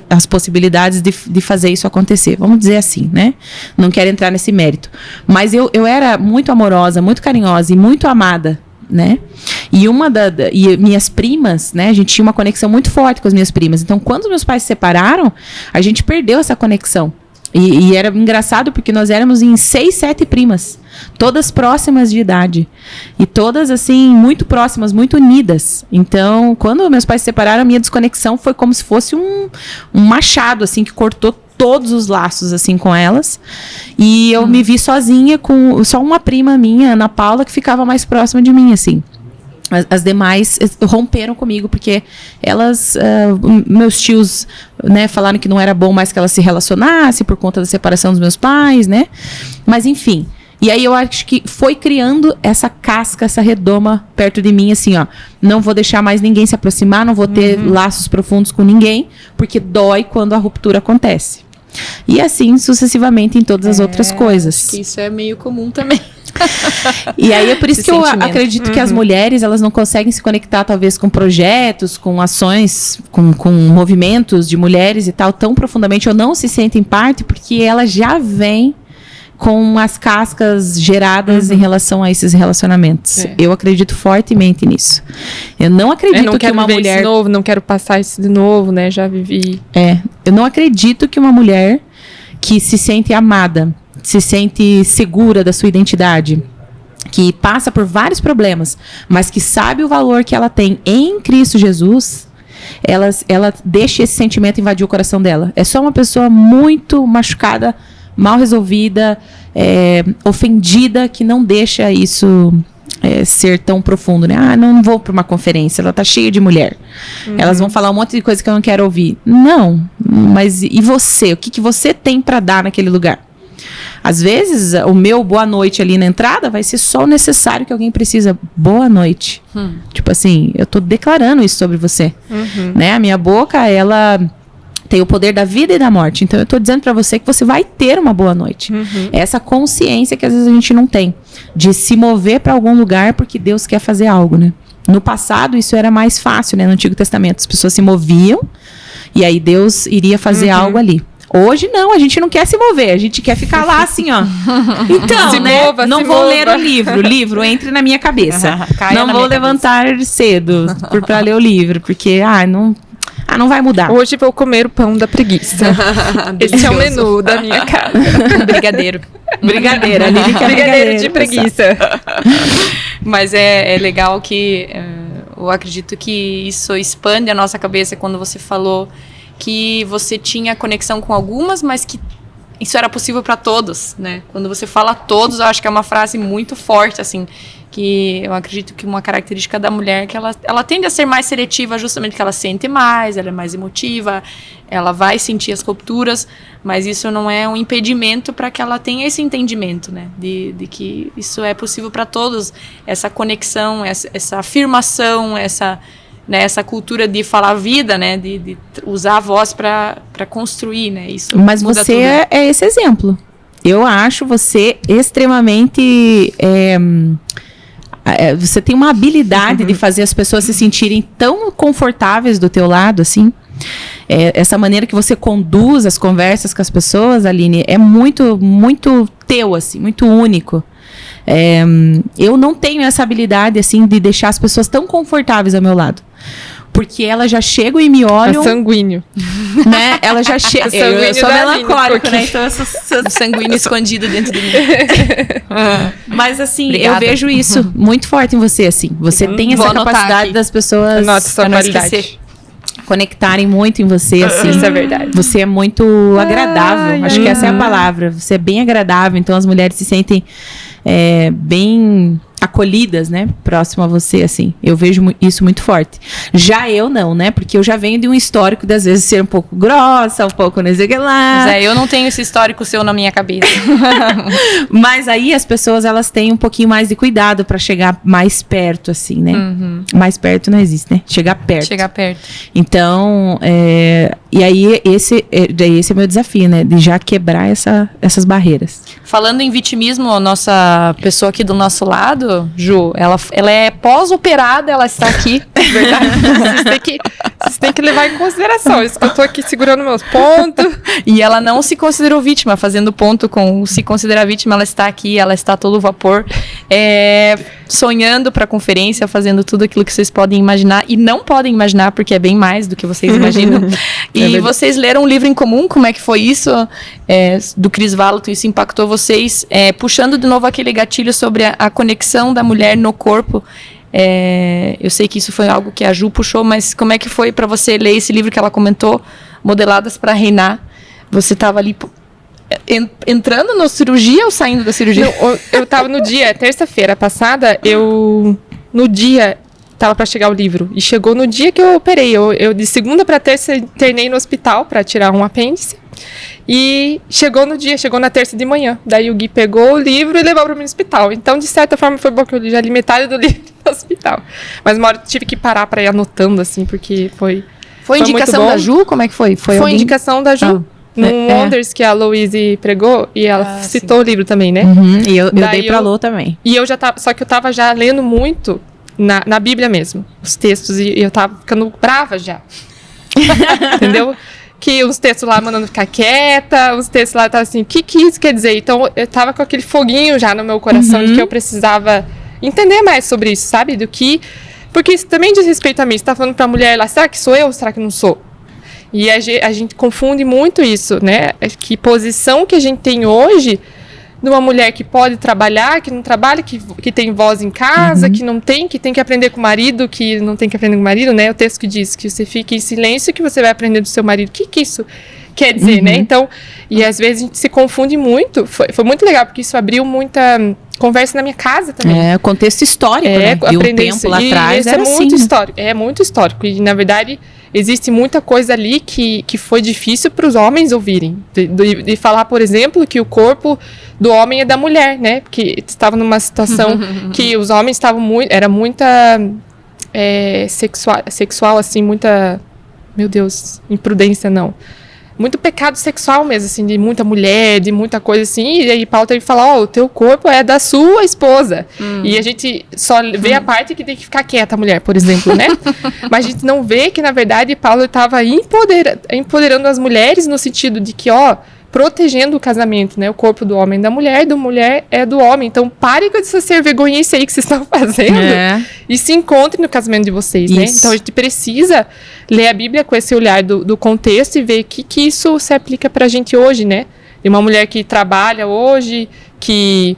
Speaker 3: as possibilidades de fazer isso acontecer. Vamos dizer assim, né? Não quero entrar nesse mérito. Mas eu era muito amorosa, muito carinhosa e muito amada, né? E e minhas primas, né? A gente tinha uma conexão muito forte com as minhas primas. Então, quando meus pais se separaram, a gente perdeu essa conexão. E era engraçado porque nós éramos em 6, 7 primas, todas próximas de idade. E todas, assim, muito próximas, muito unidas. Então, quando meus pais se separaram, a minha desconexão foi como se fosse um machado, assim, que cortou todos os laços, assim, com elas. E eu me vi sozinha com só uma prima minha, Ana Paula, que ficava mais próxima de mim, assim. As demais romperam comigo, porque elas, meus tios, né, falaram que não era bom mais que elas se relacionassem por conta da separação dos meus pais, né? Mas, enfim. E aí eu acho que foi criando essa casca, essa redoma perto de mim, assim, ó. Não vou deixar mais ninguém se aproximar, não vou ter laços profundos com ninguém, porque dói quando a ruptura acontece. E assim, sucessivamente, em todas as outras coisas.
Speaker 1: Acho que isso é meio comum também.
Speaker 3: E aí é por isso que eu acredito que as mulheres, elas não conseguem se conectar, talvez, com projetos, com ações, com movimentos de mulheres e tal, tão profundamente, ou não se sentem parte, porque elas já vêm com as cascas geradas em relação a esses relacionamentos. Eu acredito fortemente nisso. Eu não acredito que uma mulher...
Speaker 2: Isso de novo, não quero passar isso de novo, né? Já vivi.
Speaker 3: Eu não acredito que uma mulher que se sente amada, se sente segura da sua identidade, que passa por vários problemas, mas que sabe o valor que ela tem em Cristo Jesus, ela deixa esse sentimento invadir o coração dela. É só uma pessoa muito machucada, mal resolvida, ofendida, que não deixa isso ser tão profundo, né? Ah, não vou para uma conferência, ela tá cheia de mulher. Elas vão falar um monte de coisa que eu não quero ouvir. Não, mas e você? O que você tem para dar naquele lugar? Às vezes, o meu boa noite ali na entrada vai ser só o necessário que alguém precisa. Boa noite. Tipo assim, eu tô declarando isso sobre você. Né? A minha boca, ela tem o poder da vida e da morte. Então, eu tô dizendo pra você que você vai ter uma boa noite. Essa consciência que às vezes a gente não tem. De se mover pra algum lugar porque Deus quer fazer algo, né? No passado, isso era mais fácil, né? No Antigo Testamento, as pessoas se moviam e aí Deus iria fazer algo ali. Hoje não, a gente não quer se mover, a gente quer ficar lá assim, ó. Então, não vou ler o livro entre na minha cabeça. Não vou levantar cedo para ler o livro, porque não vai mudar.
Speaker 2: Hoje vou comer o pão da preguiça. Esse é o menu da minha casa.
Speaker 1: Brigadeiro.
Speaker 3: Brigadeiro, ali fica
Speaker 2: brigadeiro de preguiça.
Speaker 1: Mas é legal que eu acredito que isso expande a nossa cabeça quando você falou que você tinha conexão com algumas, mas que isso era possível para todos, né? Quando você fala todos, eu acho que é uma frase muito forte, assim, que eu acredito que uma característica da mulher é que ela tende a ser mais seletiva justamente porque ela sente mais, ela é mais emotiva, ela vai sentir as rupturas, mas isso não é um impedimento para que ela tenha esse entendimento, né? De que isso é possível para todos, essa conexão, essa afirmação, essa cultura de falar a vida, né? De usar a voz para construir, né? Isso.
Speaker 3: Mas você é esse exemplo. Eu acho você extremamente... você tem uma habilidade de fazer as pessoas se sentirem tão confortáveis do teu lado, assim. Essa maneira que você conduz as conversas com as pessoas, Aline, é muito, muito teu, assim, muito único. Eu não tenho essa habilidade, assim, de deixar as pessoas tão confortáveis ao meu lado. Porque elas já chegam e me olham...
Speaker 2: É sanguíneo.
Speaker 3: Né? Ela já chega... Eu sou melancólica, né? Então eu sou
Speaker 1: sanguíneo escondido dentro de mim.
Speaker 3: Mas assim,
Speaker 1: Obrigada.
Speaker 3: Eu vejo isso muito forte em você, assim. Você tem essa capacidade das pessoas...
Speaker 2: Anota sua qualidade.
Speaker 3: Conectarem muito em você, assim.
Speaker 2: Isso é verdade.
Speaker 3: Você é muito agradável. Acho que essa é a palavra. Você é bem agradável. Então as mulheres se sentem bem... acolhidas, né, próximo a você, assim. Eu vejo isso muito forte. Já eu não, né, porque eu já venho de um histórico de, às vezes, ser um pouco grossa, um pouco não sei o que lá.
Speaker 1: Mas eu não tenho esse histórico seu na minha cabeça.
Speaker 3: Mas aí as pessoas, elas têm um pouquinho mais de cuidado pra chegar mais perto, assim, né. Mais perto não existe, né, chegar perto.
Speaker 1: Chegar perto.
Speaker 3: Então, e aí esse é o meu desafio, né, de já quebrar essas barreiras.
Speaker 1: Falando em vitimismo, a nossa pessoa aqui do nosso lado, Ju, ela é pós-operada, ela está aqui.
Speaker 2: Verdade. Vocês têm que levar em consideração. Isso que eu tô aqui segurando meus pontos.
Speaker 1: E ela não se considerou vítima, fazendo ponto com se considerar vítima, ela está aqui, ela está a todo vapor, sonhando para a conferência, fazendo tudo aquilo que vocês podem imaginar e não podem imaginar, porque é bem mais do que vocês imaginam. E vocês leram um livro em comum, como é que foi isso? Do Chris Vallotton, isso impactou vocês, puxando de novo aquele gatilho sobre a conexão da mulher no corpo. Eu sei que isso foi algo que a Ju puxou, mas como é que foi para você ler esse livro que ela comentou, Modeladas para Reinar? Você estava ali entrando na cirurgia ou saindo da cirurgia?
Speaker 2: Não, eu estava no dia, terça-feira passada, no dia estava para chegar o livro, e chegou no dia que eu operei. Eu de segunda para terça internei no hospital para tirar um apêndice. E chegou na terça de manhã. Daí o Gui pegou o livro e levou para mim no hospital. Então, de certa forma, foi bom que eu já li metade do livro no hospital. Mas uma hora eu tive que parar para ir anotando, assim, porque foi
Speaker 1: indicação da Ju? Como é que foi?
Speaker 2: Foi indicação da Ju. No Wonders, que a Louise pregou, e ela citou o livro também, né?
Speaker 3: E eu dei pra Lô também.
Speaker 2: E eu já tava, só que eu tava já lendo muito na Bíblia mesmo, os textos, e eu tava ficando brava já. Entendeu? Que uns textos lá mandando ficar quieta, uns textos lá tava assim, o que isso quer dizer? Então eu tava com aquele foguinho já no meu coração de que eu precisava entender mais sobre isso, sabe? Porque isso também diz respeito a mim. Você tá falando pra mulher lá, será que sou eu ou será que não sou? E a gente confunde muito isso, né? Que posição que a gente tem hoje de uma mulher que pode trabalhar, que não trabalha, que tem voz em casa, que não tem, que tem que aprender com o marido, que não tem que aprender com o marido, né? O texto que diz que você fica em silêncio que você vai aprender do seu marido. O que isso quer dizer, né? Então, e às vezes a gente se confunde muito. Foi muito legal, porque isso abriu muita conversa na minha casa também.
Speaker 3: Contexto histórico, né? De um tempo lá atrás era
Speaker 2: muito
Speaker 3: assim,
Speaker 2: histórico. É muito histórico. E, na verdade, existe muita coisa ali que foi difícil para os homens ouvirem. De falar, por exemplo, que o corpo do homem é da mulher, né? Porque estava numa situação que os homens estavam muito... Era muita sexual, assim, muita... Meu Deus, imprudência, não. Muito pecado sexual mesmo, assim, de muita mulher, de muita coisa assim. E aí Paulo teve que falar, o teu corpo é da sua esposa. E a gente só vê a parte que tem que ficar quieta a mulher, por exemplo, né? Mas a gente não vê que, na verdade, Paulo estava empoderando as mulheres no sentido de que, protegendo o casamento, né? O corpo do homem é da mulher é do homem. Então, pare com essa ser vergonhice aí que vocês estão fazendo e se encontrem no casamento de vocês, né? Então, a gente precisa ler a Bíblia com esse olhar do contexto e ver que isso se aplica pra gente hoje, né? De uma mulher que trabalha hoje, que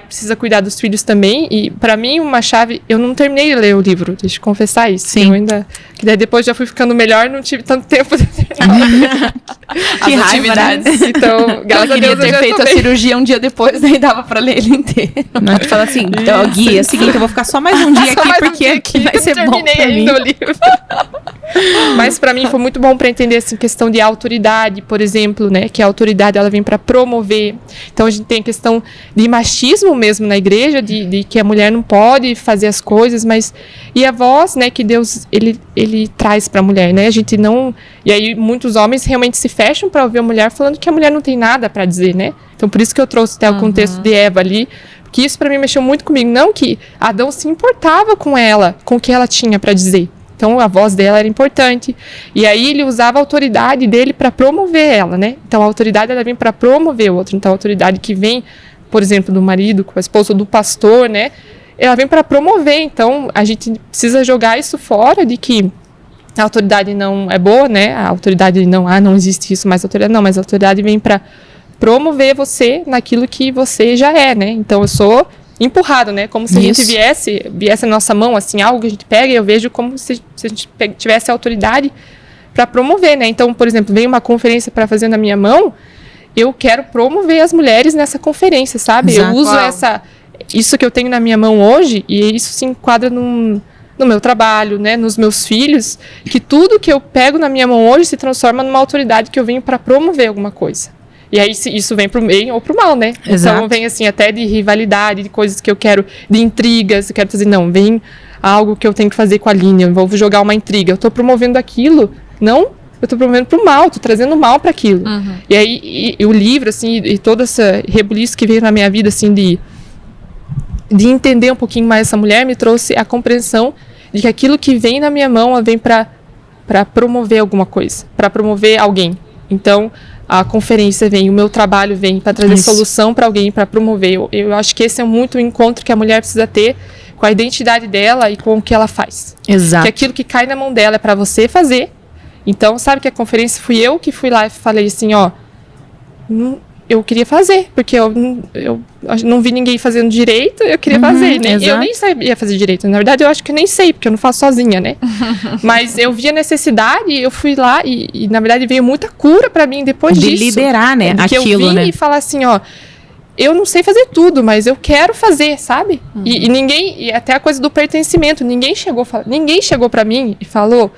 Speaker 2: precisa cuidar dos filhos também. E, pra mim, uma chave... Eu não terminei de ler o livro, deixa eu confessar isso.
Speaker 3: Sim.
Speaker 2: Eu ainda... Que daí depois já fui ficando melhor, não tive tanto tempo de terminar.
Speaker 3: Que
Speaker 1: as
Speaker 3: raiva, né?
Speaker 1: atividades.
Speaker 2: Então, graças a
Speaker 1: Queria
Speaker 2: Deus, eu
Speaker 1: ter
Speaker 2: já
Speaker 1: feito a
Speaker 2: estudei.
Speaker 1: cirurgia um dia depois, daí dava pra ler ele inteiro.
Speaker 3: Não, te fala assim, então, Gui, é o seguinte, eu vou ficar só mais um dia
Speaker 2: Só
Speaker 3: aqui,
Speaker 2: mais um
Speaker 3: porque
Speaker 2: dia aqui,
Speaker 3: vai
Speaker 2: eu
Speaker 3: ser
Speaker 2: não
Speaker 3: bom
Speaker 2: terminei
Speaker 3: pra mim.
Speaker 2: ainda o livro. Mas pra mim foi muito bom pra entender assim, questão de autoridade, por exemplo, né? Que a autoridade ela vem pra promover. Então a gente tem a questão de machismo mesmo na igreja, de que a mulher não pode fazer as coisas, mas e a voz, né? Que Deus ele traz pra mulher, né? A gente não, e aí muitos homens realmente se fecham pra ouvir a mulher falando que a mulher não tem nada pra dizer, né? Então por isso que eu trouxe até o contexto de Eva ali. Que isso pra mim mexeu muito comigo, não que Adão se importava com ela, com o que ela tinha pra dizer. Então a voz dela era importante. E aí ele usava a autoridade dele para promover ela, né? Então a autoridade ela vem para promover o outro. Então a autoridade que vem, por exemplo, do marido, com a esposa, do pastor, né? Ela vem para promover. Então a gente precisa jogar isso fora de que a autoridade não é boa, né? A autoridade não existe isso, mas a autoridade não, mas a autoridade vem para promover você naquilo que você já é, né? Então eu sou empurrado, né? Como se a gente viesse a nossa mão, assim, algo que a gente pega, e eu vejo como se a gente tivesse autoridade para promover, né? Então, por exemplo, vem uma conferência para fazer na minha mão, eu quero promover as mulheres nessa conferência, sabe?
Speaker 3: Exato.
Speaker 2: Eu uso isso que eu tenho na minha mão hoje, e isso se enquadra no meu trabalho, né? Nos meus filhos, que tudo que eu pego na minha mão hoje se transforma numa autoridade que eu venho para promover alguma coisa. E aí isso vem pro bem ou pro mal, né?
Speaker 3: Exato.
Speaker 2: Então vem assim até de rivalidade, de coisas que eu quero, de intrigas, eu quero dizer, não, vem algo que eu tenho que fazer com a linha, eu vou jogar uma intriga. Eu tô promovendo aquilo, não, eu tô promovendo pro mal, tô trazendo mal para aquilo.
Speaker 1: Uhum.
Speaker 2: E aí o livro, assim, e todo esse rebuliço que veio na minha vida, assim, de entender um pouquinho mais essa mulher, me trouxe a compreensão de que aquilo que vem na minha mão, ela vem para promover alguma coisa, para promover alguém. Então, a conferência vem, o meu trabalho vem para trazer solução para alguém, para promover. Eu acho que esse é muito o encontro que a mulher precisa ter com a identidade dela e com o que ela faz.
Speaker 3: Exato.
Speaker 2: Que aquilo que cai na mão dela é para você fazer. Então, sabe que a conferência fui eu que fui lá e falei assim, ó, eu queria fazer, porque eu não vi ninguém fazendo direito, eu queria fazer, né?
Speaker 3: Exato.
Speaker 2: Eu nem sabia fazer direito. Na verdade, eu acho que eu nem sei, porque eu não faço sozinha, né? Mas eu vi a necessidade, eu fui lá e na verdade, veio muita cura pra mim depois
Speaker 3: De
Speaker 2: disso.
Speaker 3: liderar, né?
Speaker 2: Que
Speaker 3: Aquilo,
Speaker 2: eu vim
Speaker 3: né?
Speaker 2: e falar assim, ó, eu não sei fazer tudo, mas eu quero fazer, sabe? E ninguém, e até a coisa do pertencimento, ninguém chegou pra mim e falou,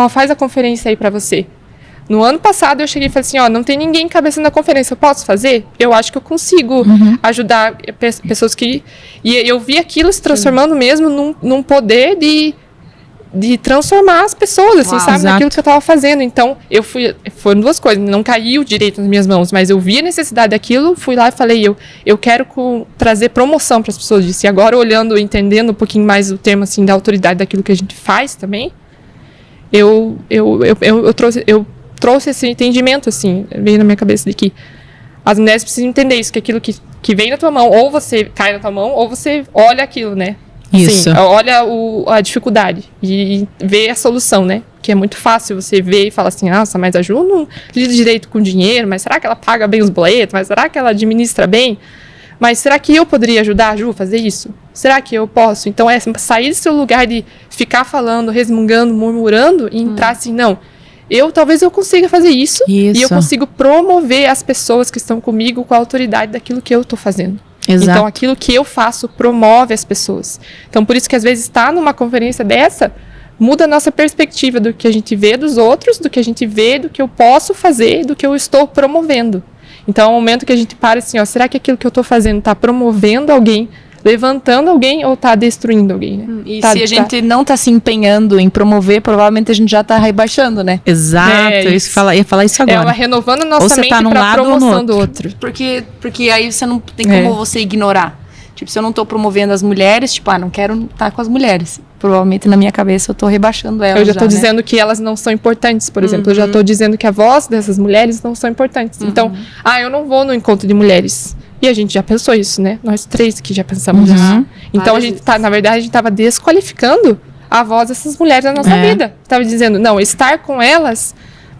Speaker 2: faz a conferência aí pra você. No ano passado eu cheguei e falei assim, ó, não tem ninguém cabeçando a conferência, eu posso fazer? Eu acho que eu consigo ajudar pessoas que... E eu vi aquilo se transformando mesmo num poder de transformar as pessoas, assim, sabe?
Speaker 3: Exato.
Speaker 2: Naquilo que eu tava fazendo. Então, foram duas coisas, não caiu direito nas minhas mãos, mas eu vi a necessidade daquilo, fui lá e falei, eu quero trazer promoção para as pessoas disso. E agora, olhando, entendendo um pouquinho mais o termo, assim, da autoridade daquilo que a gente faz também, eu trouxe esse entendimento, assim, veio na minha cabeça de que as mulheres precisam entender isso, que aquilo que vem na tua mão, ou você cai na tua mão, ou você olha aquilo, né?
Speaker 3: Isso.
Speaker 2: Assim, olha a dificuldade e vê a solução, né? Que é muito fácil você ver e falar assim, nossa, mas a Ju não lida direito com dinheiro, mas será que ela paga bem os boletos? Mas será que ela administra bem? Mas será que eu poderia ajudar a Ju a fazer isso? Será que eu posso? Então, sair do seu lugar de ficar falando, resmungando, murmurando e entrar assim, não... Talvez eu consiga fazer isso e eu consigo promover as pessoas que estão comigo com a autoridade daquilo que eu estou fazendo.
Speaker 3: Exato.
Speaker 2: Então, aquilo que eu faço promove as pessoas. Então, por isso que às vezes estar numa conferência dessa muda a nossa perspectiva do que a gente vê dos outros, do que a gente vê, do que eu posso fazer, do que eu estou promovendo. Então, é um momento que a gente para assim, ó, será que aquilo que eu estou fazendo está promovendo alguém, levantando alguém ou está destruindo alguém, né?
Speaker 1: E se a gente não está se empenhando em promover, provavelmente a gente já está rebaixando, né?
Speaker 3: Exato, ia falar isso agora.
Speaker 2: Ela renovando a nossa
Speaker 3: ou você
Speaker 2: mente
Speaker 3: tá num
Speaker 2: para
Speaker 3: lado ou no
Speaker 2: promoção do outro.
Speaker 1: Porque aí você não tem como você ignorar. Tipo, se eu não tô promovendo as mulheres, tipo, não quero estar com as mulheres. Provavelmente na minha cabeça eu tô rebaixando elas.
Speaker 2: Eu já tô
Speaker 1: né?
Speaker 2: dizendo que elas não são importantes, por exemplo. Eu já tô dizendo que a voz dessas mulheres não são importantes. Então, eu não vou no encontro de mulheres. E a gente já pensou isso, né? Nós três aqui já pensamos isso. Então, a gente na verdade, a gente tava desqualificando a voz dessas mulheres na nossa vida. Tava dizendo, não, estar com elas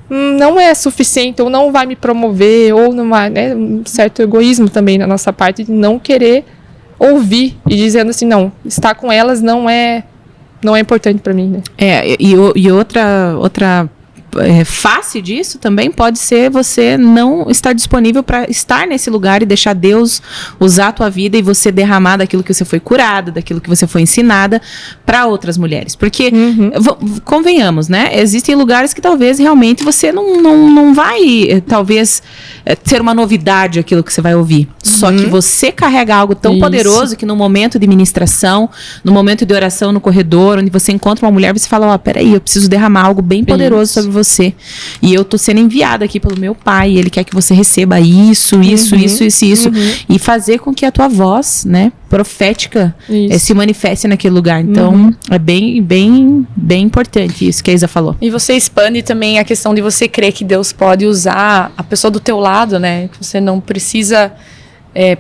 Speaker 2: não é suficiente, ou não vai me promover, ou não vai, né? Um certo egoísmo também na nossa parte de não querer ouvir e dizendo assim, não, estar com elas não é importante para mim, né?
Speaker 3: E outra face disso também pode ser você não estar disponível para estar nesse lugar e deixar Deus usar a tua vida e você derramar daquilo que você foi curada, daquilo que você foi ensinada para outras mulheres. Porque, convenhamos, né? Existem lugares que talvez realmente você não vai, talvez, ter uma novidade aquilo que você vai ouvir. Só que você carrega algo tão poderoso que no momento de ministração, no momento de oração no corredor, onde você encontra uma mulher, você fala, peraí, eu preciso derramar algo bem poderoso sobre você. E eu tô sendo enviada aqui pelo meu pai, e ele quer que você receba isso. E fazer com que a tua voz, né, profética, se manifeste naquele lugar. Então, é bem importante isso que a Isa falou.
Speaker 1: E você expande também a questão de você crer que Deus pode usar a pessoa do teu lado, né? Que você não precisa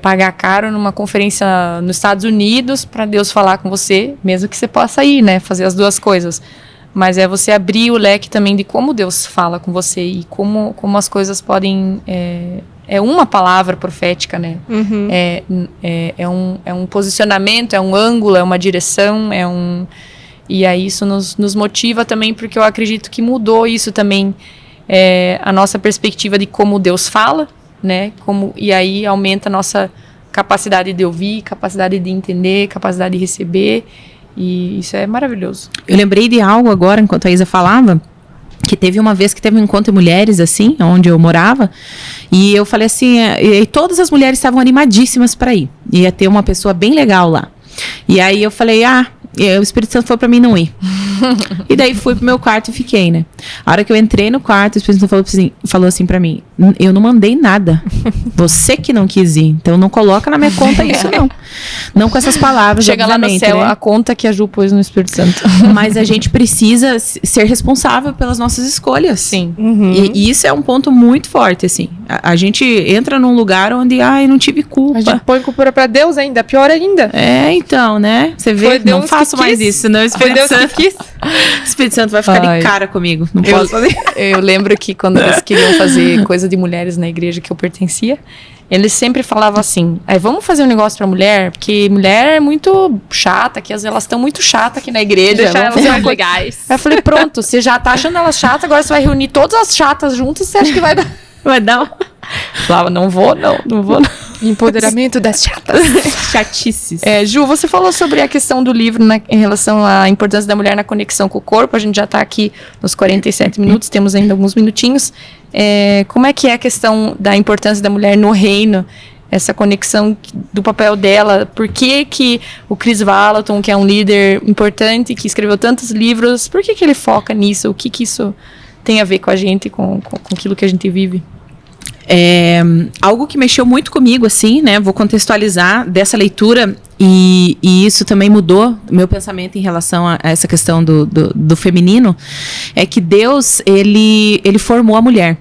Speaker 1: pagar caro numa conferência nos Estados Unidos para Deus falar com você, mesmo que você possa ir, né? Fazer as duas coisas. Mas é você abrir o leque também de como Deus fala com você e como as coisas podem... É uma palavra profética, né? É um posicionamento, é um ângulo, é uma direção, E aí isso nos motiva também, porque eu acredito que mudou isso também, a nossa perspectiva de como Deus fala, né? E aí aumenta a nossa capacidade de ouvir, capacidade de entender, capacidade de receber. E isso é maravilhoso.
Speaker 3: Eu lembrei de algo agora, enquanto a Isa falava, que teve uma vez que teve um encontro de mulheres, assim, onde eu morava, e eu falei assim, e todas as mulheres estavam animadíssimas para ir. Ia ter uma pessoa bem legal lá. E aí eu falei, o Espírito Santo foi para mim não ir. E daí fui pro meu quarto e fiquei, né? A hora que eu entrei no quarto, o Espírito Santo falou assim pra mim, eu não mandei nada. Você que não quis ir. Então não coloca na minha conta isso, não. Não com essas palavras,
Speaker 1: chega lá no céu, né? A conta que a Ju pôs no Espírito Santo.
Speaker 3: Mas a gente precisa ser responsável pelas nossas escolhas.
Speaker 1: Sim.
Speaker 3: E isso é um ponto muito forte, assim. A gente entra num lugar onde, eu não tive culpa.
Speaker 2: A gente põe culpa pra Deus ainda, pior ainda.
Speaker 3: Então, né? Você vê, não faço mais isso, não. O Espírito Santo quis. O Espírito Santo vai ficar de cara comigo. Não posso fazer.
Speaker 1: Eu lembro que quando eles queriam fazer coisa de mulheres na igreja que eu pertencia, eles sempre falavam assim, vamos fazer um negócio pra mulher, porque mulher é muito chata, que elas estão muito chatas aqui na igreja.
Speaker 2: Deixar elas mais legais.
Speaker 1: Aí eu falei, pronto, você já tá achando elas chatas, agora você vai reunir todas as chatas juntas e você acha que vai dar...
Speaker 3: Vai dar
Speaker 1: Falava, não vou não.
Speaker 2: Empoderamento das chatas.
Speaker 3: Chatices.
Speaker 1: Ju, você falou sobre a questão do livro, né, em relação à importância da mulher na conexão com o corpo. A gente já está aqui nos 47 minutos, temos ainda alguns minutinhos. Como é que é a questão da importância da mulher no reino? Essa conexão do papel dela. Por que o Chris Vallotton, que é um líder importante, que escreveu tantos livros, por que ele foca nisso? O que isso tem a ver com a gente, com aquilo que a gente vive?
Speaker 3: Algo que mexeu muito comigo, assim, né? Vou contextualizar dessa leitura e isso também mudou meu pensamento em relação a essa questão do feminino, é que Deus, ele formou a mulher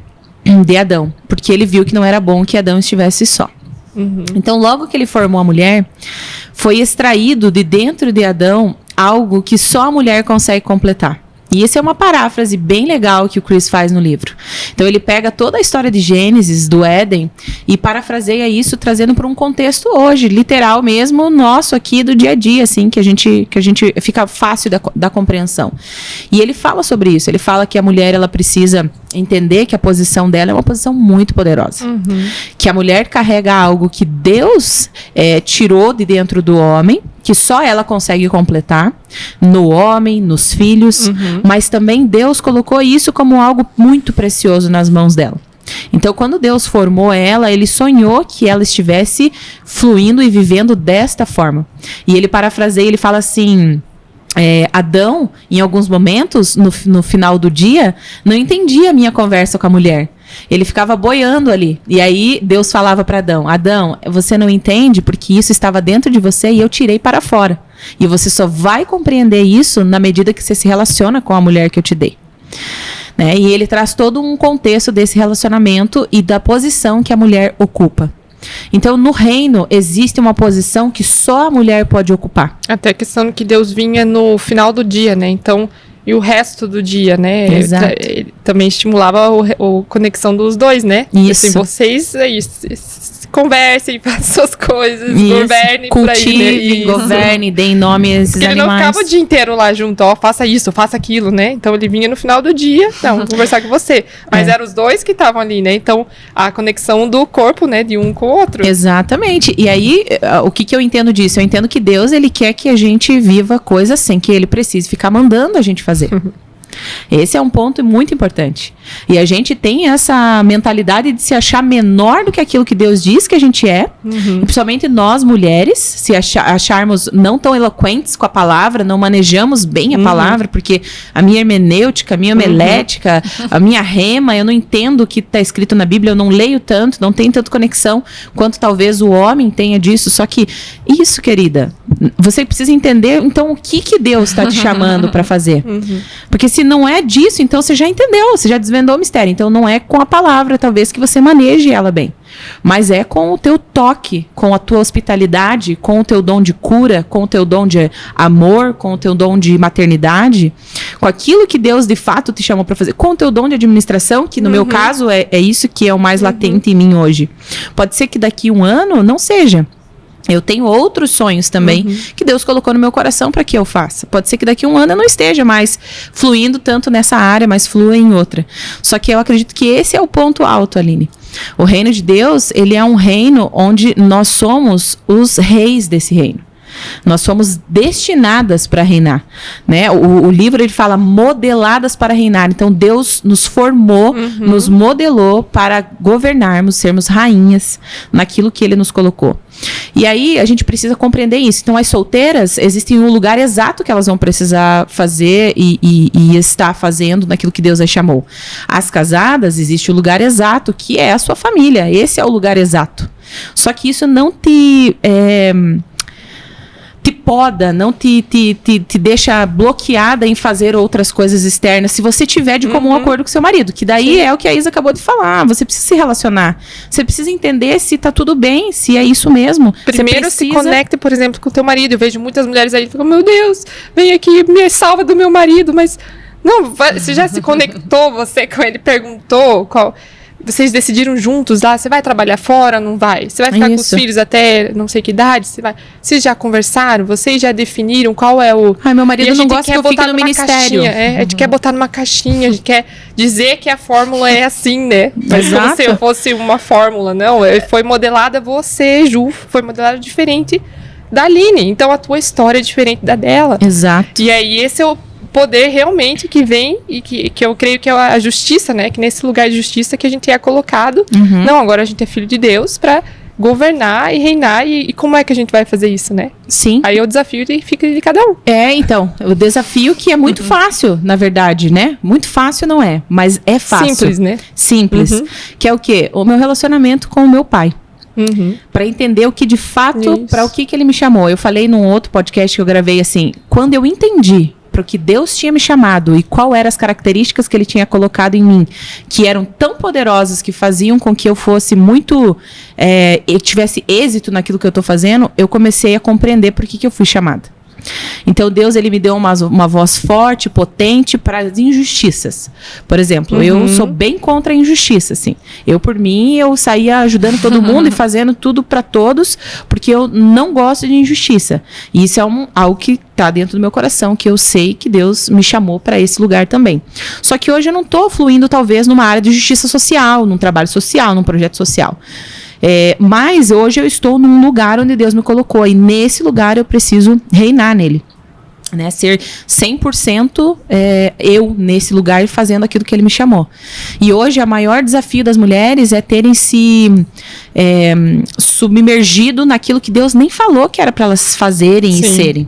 Speaker 3: de Adão, porque ele viu que não era bom que Adão estivesse só. Então, logo que ele formou a mulher, foi extraído de dentro de Adão algo que só a mulher consegue completar. E essa é uma paráfrase bem legal que o Chris faz no livro. Então ele pega toda a história de Gênesis, do Éden, e parafraseia isso, trazendo para um contexto hoje, literal mesmo, nosso aqui do dia a dia, assim, que a gente fica fácil da compreensão. E ele fala sobre isso, ele fala que a mulher, ela precisa entender que a posição dela é uma posição muito poderosa. Que a mulher carrega algo que Deus tirou de dentro do homem, que só ela consegue completar, no homem, nos filhos, mas também Deus colocou isso como algo muito precioso nas mãos dela. Então, quando Deus formou ela, ele sonhou que ela estivesse fluindo e vivendo desta forma. E ele parafraseia, ele fala assim... Adão, em alguns momentos, no final do dia, não entendia a minha conversa com a mulher. Ele ficava boiando ali. E aí Deus falava para Adão, você não entende porque isso estava dentro de você e eu tirei para fora. E você só vai compreender isso na medida que você se relaciona com a mulher que eu te dei. Né? E ele traz todo um contexto desse relacionamento e da posição que a mulher ocupa. Então, no reino, existe uma posição que só a mulher pode ocupar.
Speaker 2: Até a questão que Deus vinha no final do dia, né? Então, e o resto do dia, né?
Speaker 3: Exato.
Speaker 2: Ele também estimulava a conexão dos dois, né?
Speaker 3: Isso.
Speaker 2: Assim, vocês conversem, façam suas coisas,
Speaker 3: Isso,
Speaker 2: governem por aí, né?
Speaker 3: cultivem, governe, deem nome a esses
Speaker 2: Ele não
Speaker 3: animais.
Speaker 2: ficava o dia inteiro lá junto, ó, faça isso, faça aquilo, né? Então ele vinha no final do dia, não, conversar com você. Mas eram os dois que estavam ali, né? Então a conexão do corpo, né, de um com o outro.
Speaker 3: Exatamente. E aí, o que eu entendo disso? Eu entendo que Deus, ele quer que a gente viva coisas sem que ele precise ficar mandando a gente fazer. Esse é um ponto muito importante. E a gente tem essa mentalidade de se achar menor do que aquilo que Deus diz que a gente é. E principalmente nós, mulheres, se acharmos não tão eloquentes com a palavra, não manejamos bem a palavra, porque a minha hermenêutica, a minha homilética, a minha rema, eu não entendo o que está escrito na Bíblia, eu não leio tanto, não tenho tanta conexão quanto talvez o homem tenha disso. Só que isso, querida, você precisa entender, então, o que Deus está te chamando para fazer. Porque se não é disso, então você já entendeu, você já desvendou o mistério. Então não é com a palavra, talvez, que você maneje ela bem. Mas é com o teu toque, com a tua hospitalidade, com o teu dom de cura, com o teu dom de amor, com o teu dom de maternidade, com aquilo que Deus de fato te chamou para fazer, com o teu dom de administração, que no meu caso é isso que é o mais latente em mim hoje. Pode ser que daqui um ano não seja. Eu tenho outros sonhos também que Deus colocou no meu coração para que eu faça. Pode ser que daqui a um ano eu não esteja mais fluindo tanto nessa área, mas flua em outra. Só que eu acredito que esse é o ponto alto, Aline. O reino de Deus, ele é um reino onde nós somos os reis desse reino. Nós somos destinadas para reinar, né? O livro, ele fala modeladas para reinar. Então Deus nos formou, nos modelou para governarmos, sermos rainhas naquilo que ele nos colocou. E aí a gente precisa compreender isso. Então as solteiras, existem um lugar exato que elas vão precisar fazer e estar fazendo naquilo que Deus as chamou. As casadas, existe o lugar exato, que é a sua família. Esse é o lugar exato. Só que isso não te poda, não te deixa bloqueada em fazer outras coisas externas, se você tiver de comum acordo com seu marido, que daí é o que a Isa acabou de falar. Você precisa se relacionar, você precisa entender se tá tudo bem, se é isso mesmo.
Speaker 2: Primeiro se conecte, por exemplo, com o teu marido. Eu vejo muitas mulheres aí que ficam, meu Deus, vem aqui, me salva do meu marido, mas não, você já se conectou, você com ele perguntou qual... Vocês decidiram juntos lá, você vai trabalhar fora, não vai? Você vai ficar com os filhos até não sei que idade? Vocês já conversaram? Vocês já definiram qual é o...
Speaker 3: Ai, meu marido não gosta que eu fique no ministério.
Speaker 2: A gente quer botar numa caixinha, a gente quer dizer que a fórmula é assim, né? Mas como se fosse uma fórmula, não. Foi modelada você, Ju, foi modelada diferente da Aline. Então a tua história é diferente da dela.
Speaker 3: Exato.
Speaker 2: E aí esse é o poder realmente que vem e que eu creio que é a justiça, né? Que nesse lugar de justiça que a gente é colocado. Não, agora a gente é filho de Deus para governar e reinar. E como é que a gente vai fazer isso, né?
Speaker 3: Sim.
Speaker 2: Aí o desafio fica de cada um.
Speaker 3: Então, o desafio que é muito fácil, na verdade, né? Muito fácil não é, mas é fácil.
Speaker 2: Simples, né?
Speaker 3: Simples. Que é o quê? O meu relacionamento com o meu pai. Para entender o que de fato, para o que ele me chamou. Eu falei num outro podcast que eu gravei assim, quando eu entendi para o que Deus tinha me chamado e qual eram as características que ele tinha colocado em mim, que eram tão poderosas, que faziam com que eu fosse muito, eu tivesse êxito naquilo que eu estou fazendo, eu comecei a compreender por que eu fui chamada. Então Deus, ele me deu uma voz forte, potente para as injustiças. Por exemplo, eu sou bem contra a injustiça, assim. Eu, por mim, eu saía ajudando todo mundo e fazendo tudo para todos, porque eu não gosto de injustiça. E isso é algo que está dentro do meu coração, que eu sei que Deus me chamou para esse lugar também. Só que hoje eu não estou fluindo, talvez, numa área de justiça social, num trabalho social, num projeto social. Mas hoje eu estou num lugar onde Deus me colocou, e nesse lugar eu preciso reinar nele, né? Ser 100% eu nesse lugar fazendo aquilo que ele me chamou. E hoje o maior desafio das mulheres é terem se submergido naquilo que Deus nem falou que era para elas fazerem e serem.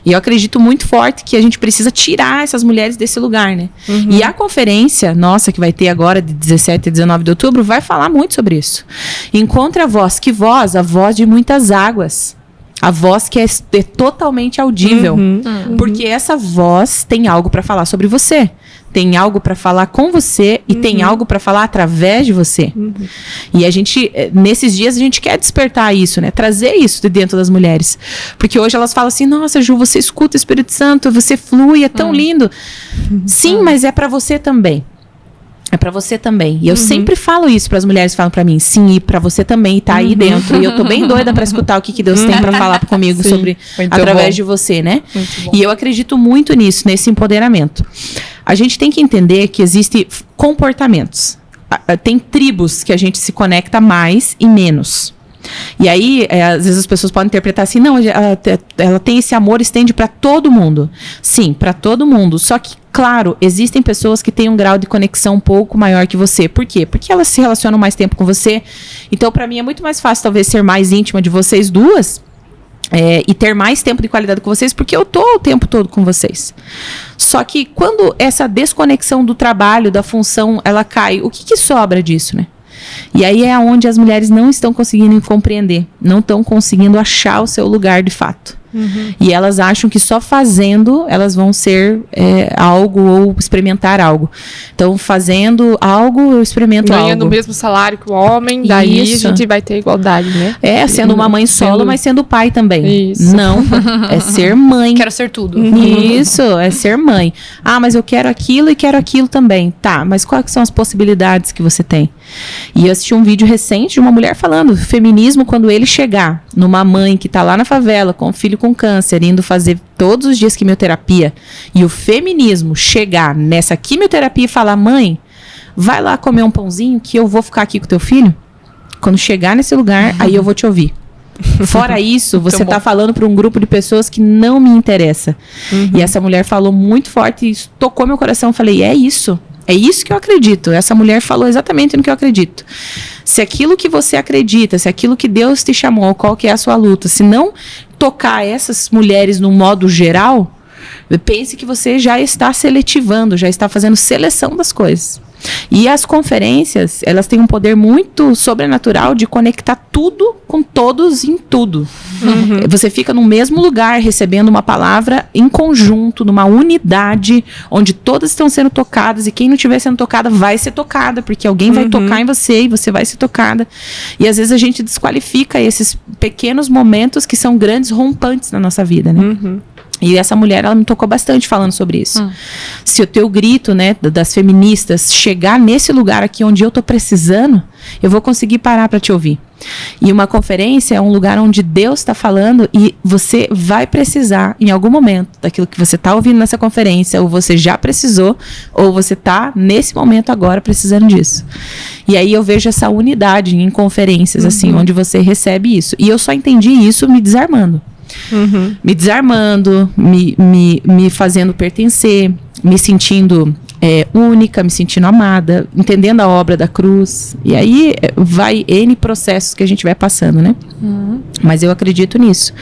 Speaker 3: E eu acredito muito forte que a gente precisa tirar essas mulheres desse lugar, né? E a conferência nossa, que vai ter agora de 17 a 19 de outubro, vai falar muito sobre isso. Encontre a voz. Que voz? A voz de muitas águas. A voz que é totalmente audível. Porque essa voz tem algo para falar sobre você. Tem algo para falar com você e tem algo para falar através de você. E a gente, nesses dias, a gente quer despertar isso, né? Trazer isso de dentro das mulheres. Porque hoje elas falam assim, nossa, Ju, você escuta o Espírito Santo, você flui, é tão lindo. Sim, mas é para você também. É pra você também. E eu sempre falo isso pras mulheres, falam pra mim, sim, e pra você também, e tá aí dentro. E eu tô bem doida pra escutar o que Deus tem pra falar comigo sobre, através de você, né? E eu acredito muito nisso, nesse empoderamento. A gente tem que entender que existem comportamentos. Tem tribos que a gente se conecta mais e menos. E aí, às vezes as pessoas podem interpretar assim, não, ela tem esse amor, estende para todo mundo. Sim, para todo mundo. Só que, claro, existem pessoas que têm um grau de conexão um pouco maior que você. Por quê? Porque elas se relacionam mais tempo com você. Então, para mim, é muito mais fácil, talvez, ser mais íntima de vocês duas. E ter mais tempo de qualidade com vocês, porque eu tô o tempo todo com vocês. Só que quando essa desconexão do trabalho, da função, ela cai, o que sobra disso, né? E aí é onde as mulheres não estão conseguindo compreender, não estão conseguindo achar o seu lugar de fato. E elas acham que só fazendo elas vão ser algo ou experimentar algo. Então, fazendo algo, eu experimento algo.
Speaker 2: Ganhando o mesmo salário que o homem, daí a gente vai ter igualdade, né?
Speaker 3: Sendo uma mãe solo, mas sendo pai também. Isso. Não, é ser mãe.
Speaker 1: Quero ser tudo.
Speaker 3: Isso, é ser mãe. Ah, mas eu quero aquilo e quero aquilo também. Tá, mas quais são as possibilidades que você tem? E eu assisti um vídeo recente de uma mulher falando, feminismo, quando ele chegar numa mãe que tá lá na favela com um filho com câncer, indo fazer todos os dias quimioterapia, e o feminismo chegar nessa quimioterapia e falar, mãe, vai lá comer um pãozinho que eu vou ficar aqui com teu filho. Quando chegar nesse lugar, aí eu vou te ouvir. Fora isso, você tá falando para um grupo de pessoas que não me interessa. E essa mulher falou muito forte e isso tocou meu coração. Eu falei, é isso que eu acredito. Essa mulher falou exatamente no que eu acredito. Se aquilo que você acredita, se aquilo que Deus te chamou, qual que é a sua luta, se não tocar essas mulheres no modo geral, pense que você já está seletivando, já está fazendo seleção das coisas. E as conferências, elas têm um poder muito sobrenatural de conectar tudo com todos em tudo. Você fica no mesmo lugar recebendo uma palavra em conjunto, numa unidade, onde todas estão sendo tocadas e quem não estiver sendo tocada vai ser tocada, porque alguém vai tocar em você e você vai ser tocada. E às vezes a gente desqualifica esses pequenos momentos que são grandes rompantes na nossa vida, né? E essa mulher, ela me tocou bastante falando sobre isso. Se o teu grito, né, das feministas chegar nesse lugar aqui onde eu tô precisando, eu vou conseguir parar para te ouvir. E uma conferência é um lugar onde Deus está falando e você vai precisar, em algum momento, daquilo que você está ouvindo nessa conferência, ou você já precisou, ou você está, nesse momento agora, precisando disso. E aí eu vejo essa unidade em conferências, assim, onde você recebe isso. E eu só entendi isso me desarmando. Me desarmando, me fazendo pertencer, me sentindo única, me sentindo amada, entendendo a obra da cruz. E aí vai N processos que a gente vai passando, né? Mas eu acredito nisso.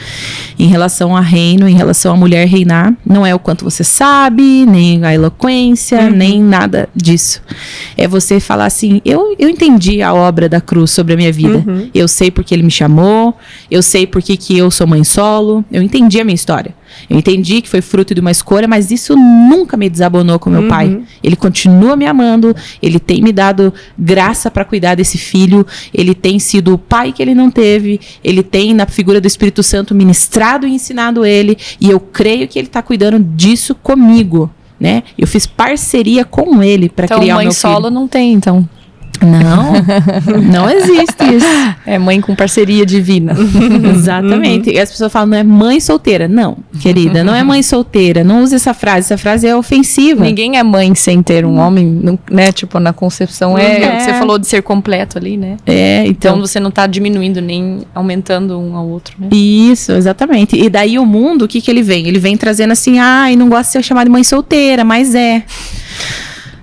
Speaker 3: Em relação a reino, em relação a mulher reinar, não é o quanto você sabe, nem a eloquência, nem nada disso. É você falar assim, eu entendi a obra da cruz sobre a minha vida. Eu sei porque ele me chamou, eu sei porque que eu sou mãe solo, eu entendi a minha história. Eu entendi que foi fruto de uma escolha, mas isso nunca me desabonou com meu pai. Ele continua me amando, ele tem me dado graça para cuidar desse filho, ele tem sido o pai que ele não teve, ele tem, na figura do Espírito Santo, ministrado e ensinado ele, e eu creio que ele está cuidando disso comigo, né? Eu fiz parceria com ele para criar o meu filho.
Speaker 1: Então, mãe solo não tem, então.
Speaker 3: Não existe isso.
Speaker 1: É mãe com parceria divina.
Speaker 3: Exatamente. E as pessoas falam, não é mãe solteira. Não, querida, não é mãe solteira. Não use essa frase. Essa frase é ofensiva.
Speaker 1: Ninguém é mãe sem ter um homem, né? Tipo, na concepção você falou de ser completo ali, né? Então você não tá diminuindo nem aumentando um ao outro, né?
Speaker 3: Isso, exatamente. E daí o mundo, o que ele vem? Ele vem trazendo assim, e não gosta de ser chamado de mãe solteira, mas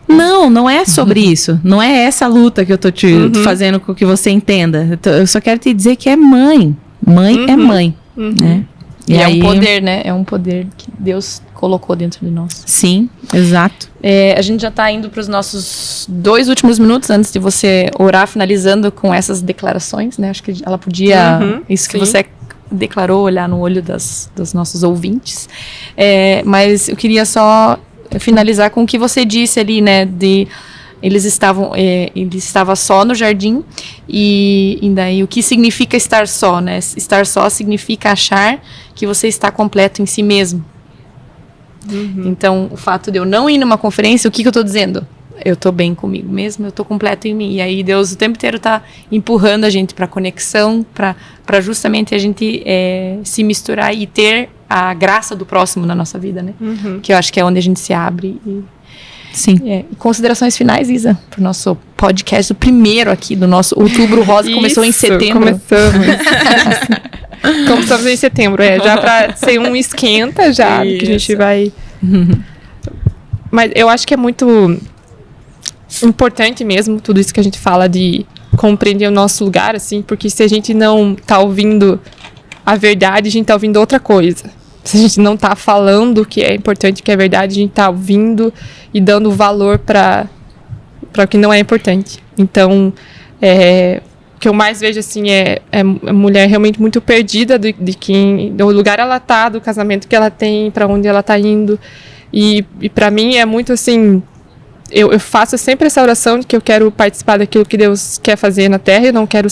Speaker 3: Não é sobre isso. Não é essa luta que eu tô te fazendo com que você entenda. Eu só quero te dizer que é mãe. Mãe é mãe. Né?
Speaker 1: E aí, é um poder, né? É um poder que Deus colocou dentro de nós.
Speaker 3: Sim, exato.
Speaker 1: A gente já tá indo para os nossos 2 últimos minutos antes de você orar, finalizando com essas declarações, né? Acho que ela podia... Isso que você declarou, olhar no olho dos nossos ouvintes. Mas eu queria só finalizar com o que você disse ali, né, ele estava só no jardim e daí o que significa estar só, né? Estar só significa achar que você está completo em si mesmo. Então, o fato de eu não ir numa conferência, o que eu estou dizendo? eu tô bem comigo mesmo, eu tô completo em mim. E aí Deus o tempo inteiro tá empurrando a gente pra conexão, pra justamente a gente se misturar e ter a graça do próximo na nossa vida, né? Que eu acho que é onde a gente se abre.
Speaker 3: Sim.
Speaker 1: Considerações finais, Isa, pro nosso podcast, o primeiro aqui do nosso Outubro Rosa, começou em setembro.
Speaker 2: Começamos em setembro, já pra ser um esquenta já, que a gente vai... Mas eu acho que é muito importante mesmo tudo isso que a gente fala de compreender o nosso lugar, assim, porque se a gente não tá ouvindo a verdade, a gente tá ouvindo outra coisa. Se a gente não tá falando o que é importante, o que é verdade, a gente tá ouvindo e dando valor para o que não é importante. Então, o que eu mais vejo, assim, é a mulher realmente muito perdida do lugar ela tá, do casamento que ela tem, para onde ela tá indo. E para mim é muito, assim, eu faço sempre essa oração de que eu quero participar daquilo que Deus quer fazer na Terra, eu não quero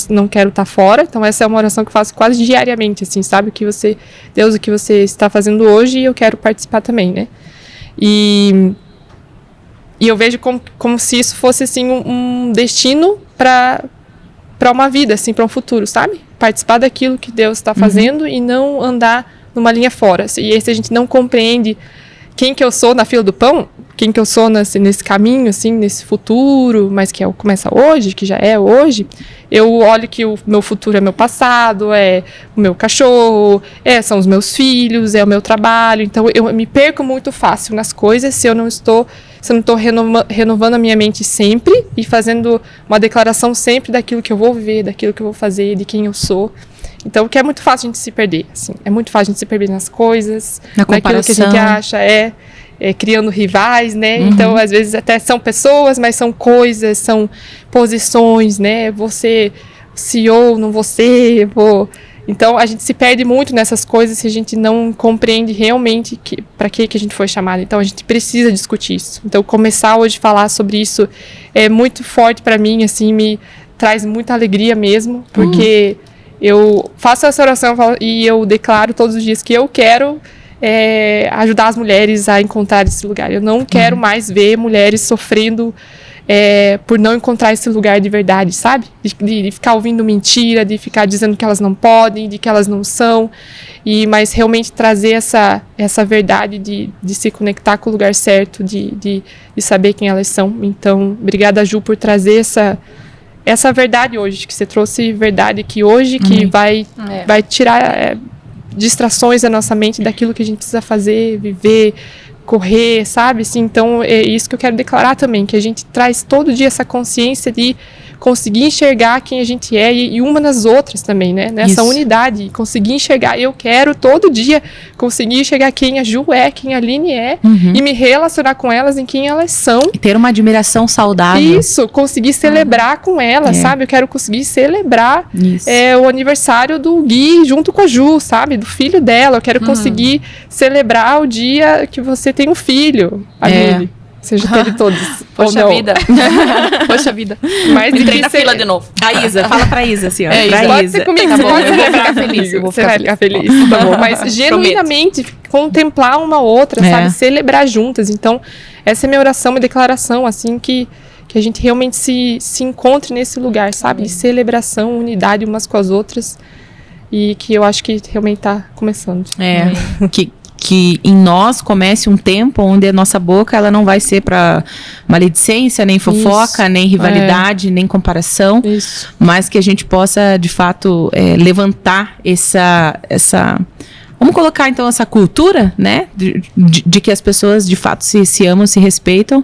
Speaker 2: estar fora. Então essa é uma oração que eu faço quase diariamente, assim, sabe? Deus, o que você está fazendo hoje, eu quero participar também, né? E eu vejo como se isso fosse, assim, um destino para uma vida, assim, para um futuro, sabe? Participar daquilo que Deus está fazendo e não andar numa linha fora. E aí, se a gente não compreende quem que eu sou na fila do pão, quem que eu sou nesse caminho, assim, nesse futuro, mas que começa hoje, que já é hoje, eu olho que o meu futuro é meu passado, é o meu cachorro, são os meus filhos, é o meu trabalho. Então eu me perco muito fácil nas coisas se eu não estou renovando a minha mente sempre e fazendo uma declaração sempre daquilo que eu vou viver, daquilo que eu vou fazer, de quem eu sou. Então, que é muito fácil a gente se perder, assim. É muito fácil a gente se perder nas coisas, naquilo que a gente acha, criando rivais, né? Então, às vezes, até são pessoas, mas são coisas, são posições, né? Você, CEO, não você, Então, a gente se perde muito nessas coisas se a gente não compreende realmente para que a gente foi chamado. Então, a gente precisa discutir isso. Então, começar hoje a falar sobre isso é muito forte para mim, assim, me traz muita alegria mesmo, porque... Eu faço essa oração e eu declaro todos os dias que eu quero ajudar as mulheres a encontrar esse lugar. Eu não quero mais ver mulheres sofrendo por não encontrar esse lugar de verdade, sabe? De ficar ouvindo mentira, de ficar dizendo que elas não podem, de que elas não são. Mas realmente trazer essa verdade de se conectar com o lugar certo, de saber quem elas são. Então, obrigada, Ju, por trazer essa verdade hoje, que você trouxe verdade aqui hoje, que vai tirar distrações da nossa mente daquilo que a gente precisa fazer, viver, correr, sabe? Assim, então, é isso que eu quero declarar também, que a gente traz todo dia essa consciência de conseguir enxergar quem a gente é e uma nas outras também, né? Nessa unidade, conseguir enxergar. Eu quero todo dia conseguir enxergar quem a Ju é, quem a Aline é, e me relacionar com elas em quem elas são.
Speaker 3: E ter uma admiração saudável.
Speaker 2: Isso, conseguir celebrar com elas, sabe? Eu quero conseguir celebrar o aniversário do Gui junto com a Ju, sabe? Do filho dela. Eu quero conseguir celebrar o dia que você tem um filho, Aline. Você já teve todos.
Speaker 1: Poxa vida. Poxa vida.
Speaker 2: Mas
Speaker 1: entrei na fila de novo.
Speaker 3: A Isa, fala pra Isa, assim, ó.
Speaker 2: Pode ser comigo,
Speaker 1: tá
Speaker 2: você
Speaker 1: bom,
Speaker 2: pode
Speaker 1: eu vou
Speaker 2: celebrar
Speaker 1: ficar feliz.
Speaker 2: comigo.
Speaker 1: Você vai
Speaker 2: ficar feliz, tá bom. Mas genuinamente contemplar uma outra, sabe? Celebrar juntas. Então, essa é minha oração, minha declaração, assim, que a gente realmente se encontre nesse lugar, sabe? De celebração, unidade umas com as outras. E que eu acho que realmente tá começando.
Speaker 3: Que em nós comece um tempo onde a nossa boca ela não vai ser para maledicência, nem fofoca, nem rivalidade, nem comparação, mas que a gente possa, de fato, levantar essa... Vamos colocar, então, essa cultura, né? De que as pessoas, de fato, se amam, se respeitam.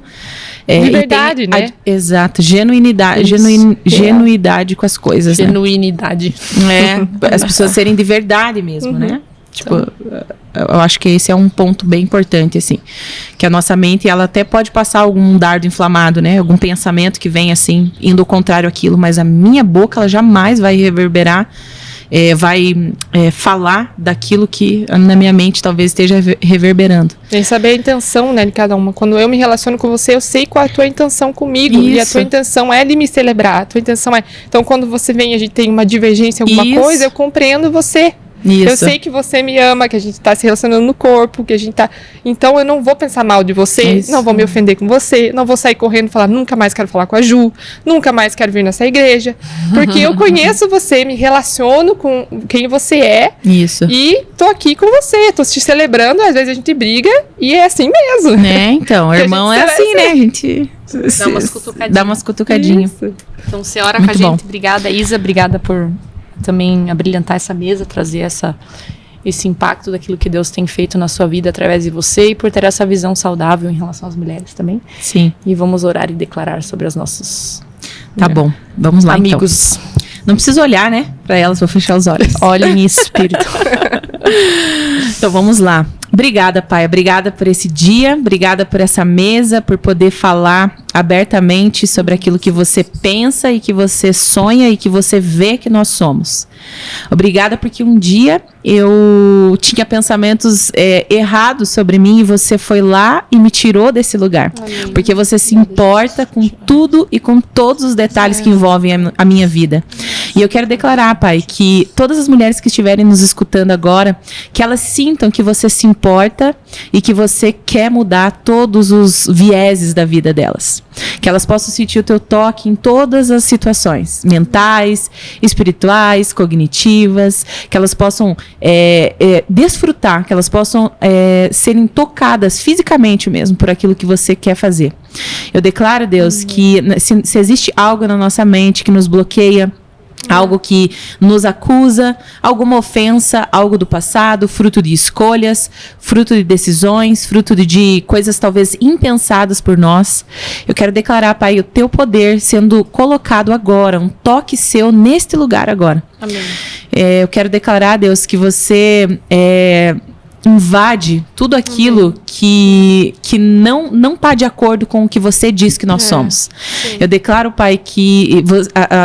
Speaker 2: De verdade, né?
Speaker 3: Exato. Genuinidade. Genuidade com as coisas,
Speaker 1: Genuinidade.
Speaker 3: Né? As pessoas serem de verdade mesmo, né? Tipo, eu acho que esse é um ponto bem importante, assim. Que a nossa mente, ela até pode passar algum dardo inflamado, né? Algum pensamento que vem, assim, indo ao contrário àquilo. Mas a minha boca, ela jamais vai reverberar, vai falar daquilo que na minha mente talvez esteja reverberando.
Speaker 2: E saber a intenção, né, de cada uma. Quando eu me relaciono com você, eu sei qual é a tua intenção comigo. Isso. E a tua intenção é de me celebrar. A tua intenção é... Então, quando você vem e a gente tem uma divergência em alguma coisa, eu compreendo você.
Speaker 3: Isso.
Speaker 2: Eu sei que você me ama, que a gente tá se relacionando no corpo, que a gente tá... Então, eu não vou pensar mal de você,
Speaker 3: Isso.
Speaker 2: não vou me ofender com você, não vou sair correndo e falar, nunca mais quero falar com a Ju, nunca mais quero vir nessa igreja. Porque eu conheço você, me relaciono com quem você é.
Speaker 3: Isso.
Speaker 2: E tô aqui com você, tô te celebrando, às vezes a gente briga e é assim mesmo.
Speaker 3: Né? Então,
Speaker 2: Que a
Speaker 3: irmão
Speaker 2: gente
Speaker 3: é assim, né? A gente
Speaker 1: Dá umas cutucadinhas.
Speaker 3: Dá umas cutucadinhas.
Speaker 1: Então, você ora
Speaker 3: Muito
Speaker 1: com a
Speaker 3: bom.
Speaker 1: gente. Obrigada, Isa. Obrigada por também abrilhantar essa mesa, trazer esse impacto daquilo que Deus tem feito na sua vida através de você e por ter essa visão saudável em relação às mulheres também.
Speaker 3: Sim.
Speaker 1: E vamos orar e declarar sobre os nossos
Speaker 3: Tá bom. Vamos lá,
Speaker 1: amigos.
Speaker 3: então. Não precisa olhar, né? Pra elas, vou fechar os olhos.
Speaker 1: Olhem em espírito.
Speaker 3: Então vamos lá. Obrigada, Pai. Obrigada por esse dia. Obrigada por essa mesa, por poder falar abertamente sobre aquilo que você pensa e que você sonha e que você vê que nós somos. Obrigada porque um dia eu tinha pensamentos errados sobre mim e você foi lá e me tirou desse lugar.
Speaker 2: Amém.
Speaker 3: Porque você se importa com tudo e com todos os detalhes que envolvem a minha vida. E eu quero declarar, Pai, que todas as mulheres que estiverem nos escutando agora, que elas sintam que você se importa e que você quer mudar todos os vieses da vida delas. Que elas possam sentir o teu toque em todas as situações, mentais, espirituais, cognitivas, que elas possam desfrutar, que elas possam serem tocadas fisicamente mesmo por aquilo que você quer fazer. Eu declaro, Deus, que se existe algo na nossa mente que nos bloqueia, algo que nos acusa, alguma ofensa, algo do passado, fruto de escolhas, fruto de decisões, fruto de coisas talvez impensadas por nós. Eu quero declarar, Pai, o teu poder sendo colocado agora, um toque seu neste lugar agora.
Speaker 2: Amém.
Speaker 3: Eu quero declarar, Deus, que você invade tudo aquilo que não está de acordo com o que você diz que nós somos.
Speaker 2: Sim.
Speaker 3: Eu declaro, Pai, que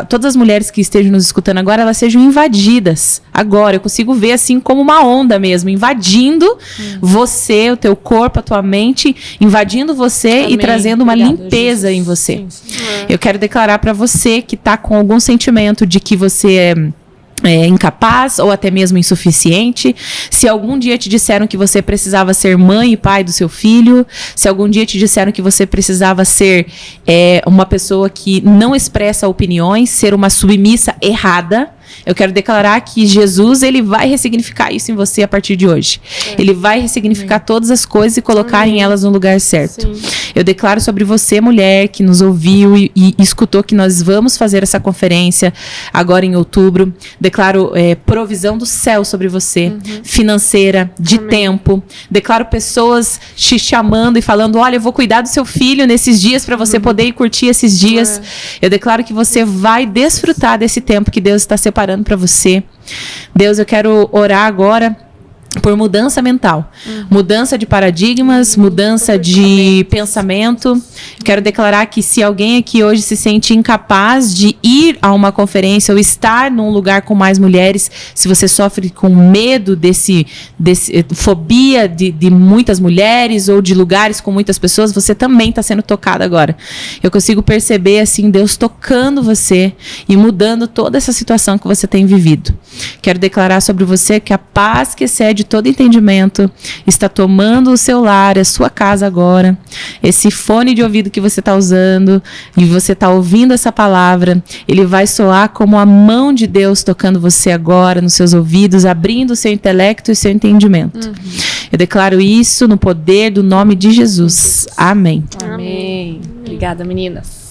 Speaker 3: todas as mulheres que estejam nos escutando agora, elas sejam invadidas agora. Eu consigo ver assim como uma onda mesmo, invadindo você, o teu corpo, a tua mente, invadindo você
Speaker 1: Amém.
Speaker 3: e trazendo uma
Speaker 1: Obrigada,
Speaker 3: limpeza
Speaker 1: Jesus.
Speaker 3: em você.
Speaker 1: Sim.
Speaker 3: Eu quero declarar para você que está com algum sentimento de que você é incapaz ou até mesmo insuficiente, se algum dia te disseram que você precisava ser mãe e pai do seu filho, se algum dia te disseram que você precisava ser uma pessoa que não expressa opiniões, ser uma submissa errada, eu quero declarar que Jesus, ele vai ressignificar isso em você a partir de hoje. Ele vai ressignificar todas as coisas e colocar em elas no lugar certo.
Speaker 2: Sim.
Speaker 3: Eu declaro sobre você, mulher, que nos ouviu e escutou que nós vamos fazer essa conferência agora em outubro. Declaro provisão do céu sobre você, financeira, de tempo. Declaro pessoas te chamando e falando, olha, eu vou cuidar do seu filho nesses dias para você poder ir curtir esses dias. Eu declaro que você vai desfrutar desse tempo que Deus está separando para você. Deus, eu quero orar agora por mudança mental, mudança de paradigmas, mudança de pensamento. Quero declarar que se alguém aqui hoje se sente incapaz de ir a uma conferência ou estar num lugar com mais mulheres, se você sofre com medo desse fobia de muitas mulheres ou de lugares com muitas pessoas, você também está sendo tocado agora. Eu consigo perceber assim Deus tocando você e mudando toda essa situação que você tem vivido. Quero declarar sobre você que a paz que excede todo entendimento está tomando o seu lar, a sua casa agora. Esse fone de ouvido que você está usando e você está ouvindo essa palavra, ele vai soar como a mão de Deus tocando você agora nos seus ouvidos, abrindo o seu intelecto e o seu entendimento. Eu declaro isso no poder do nome de Jesus. Amém.
Speaker 1: Amém. Obrigada, meninas.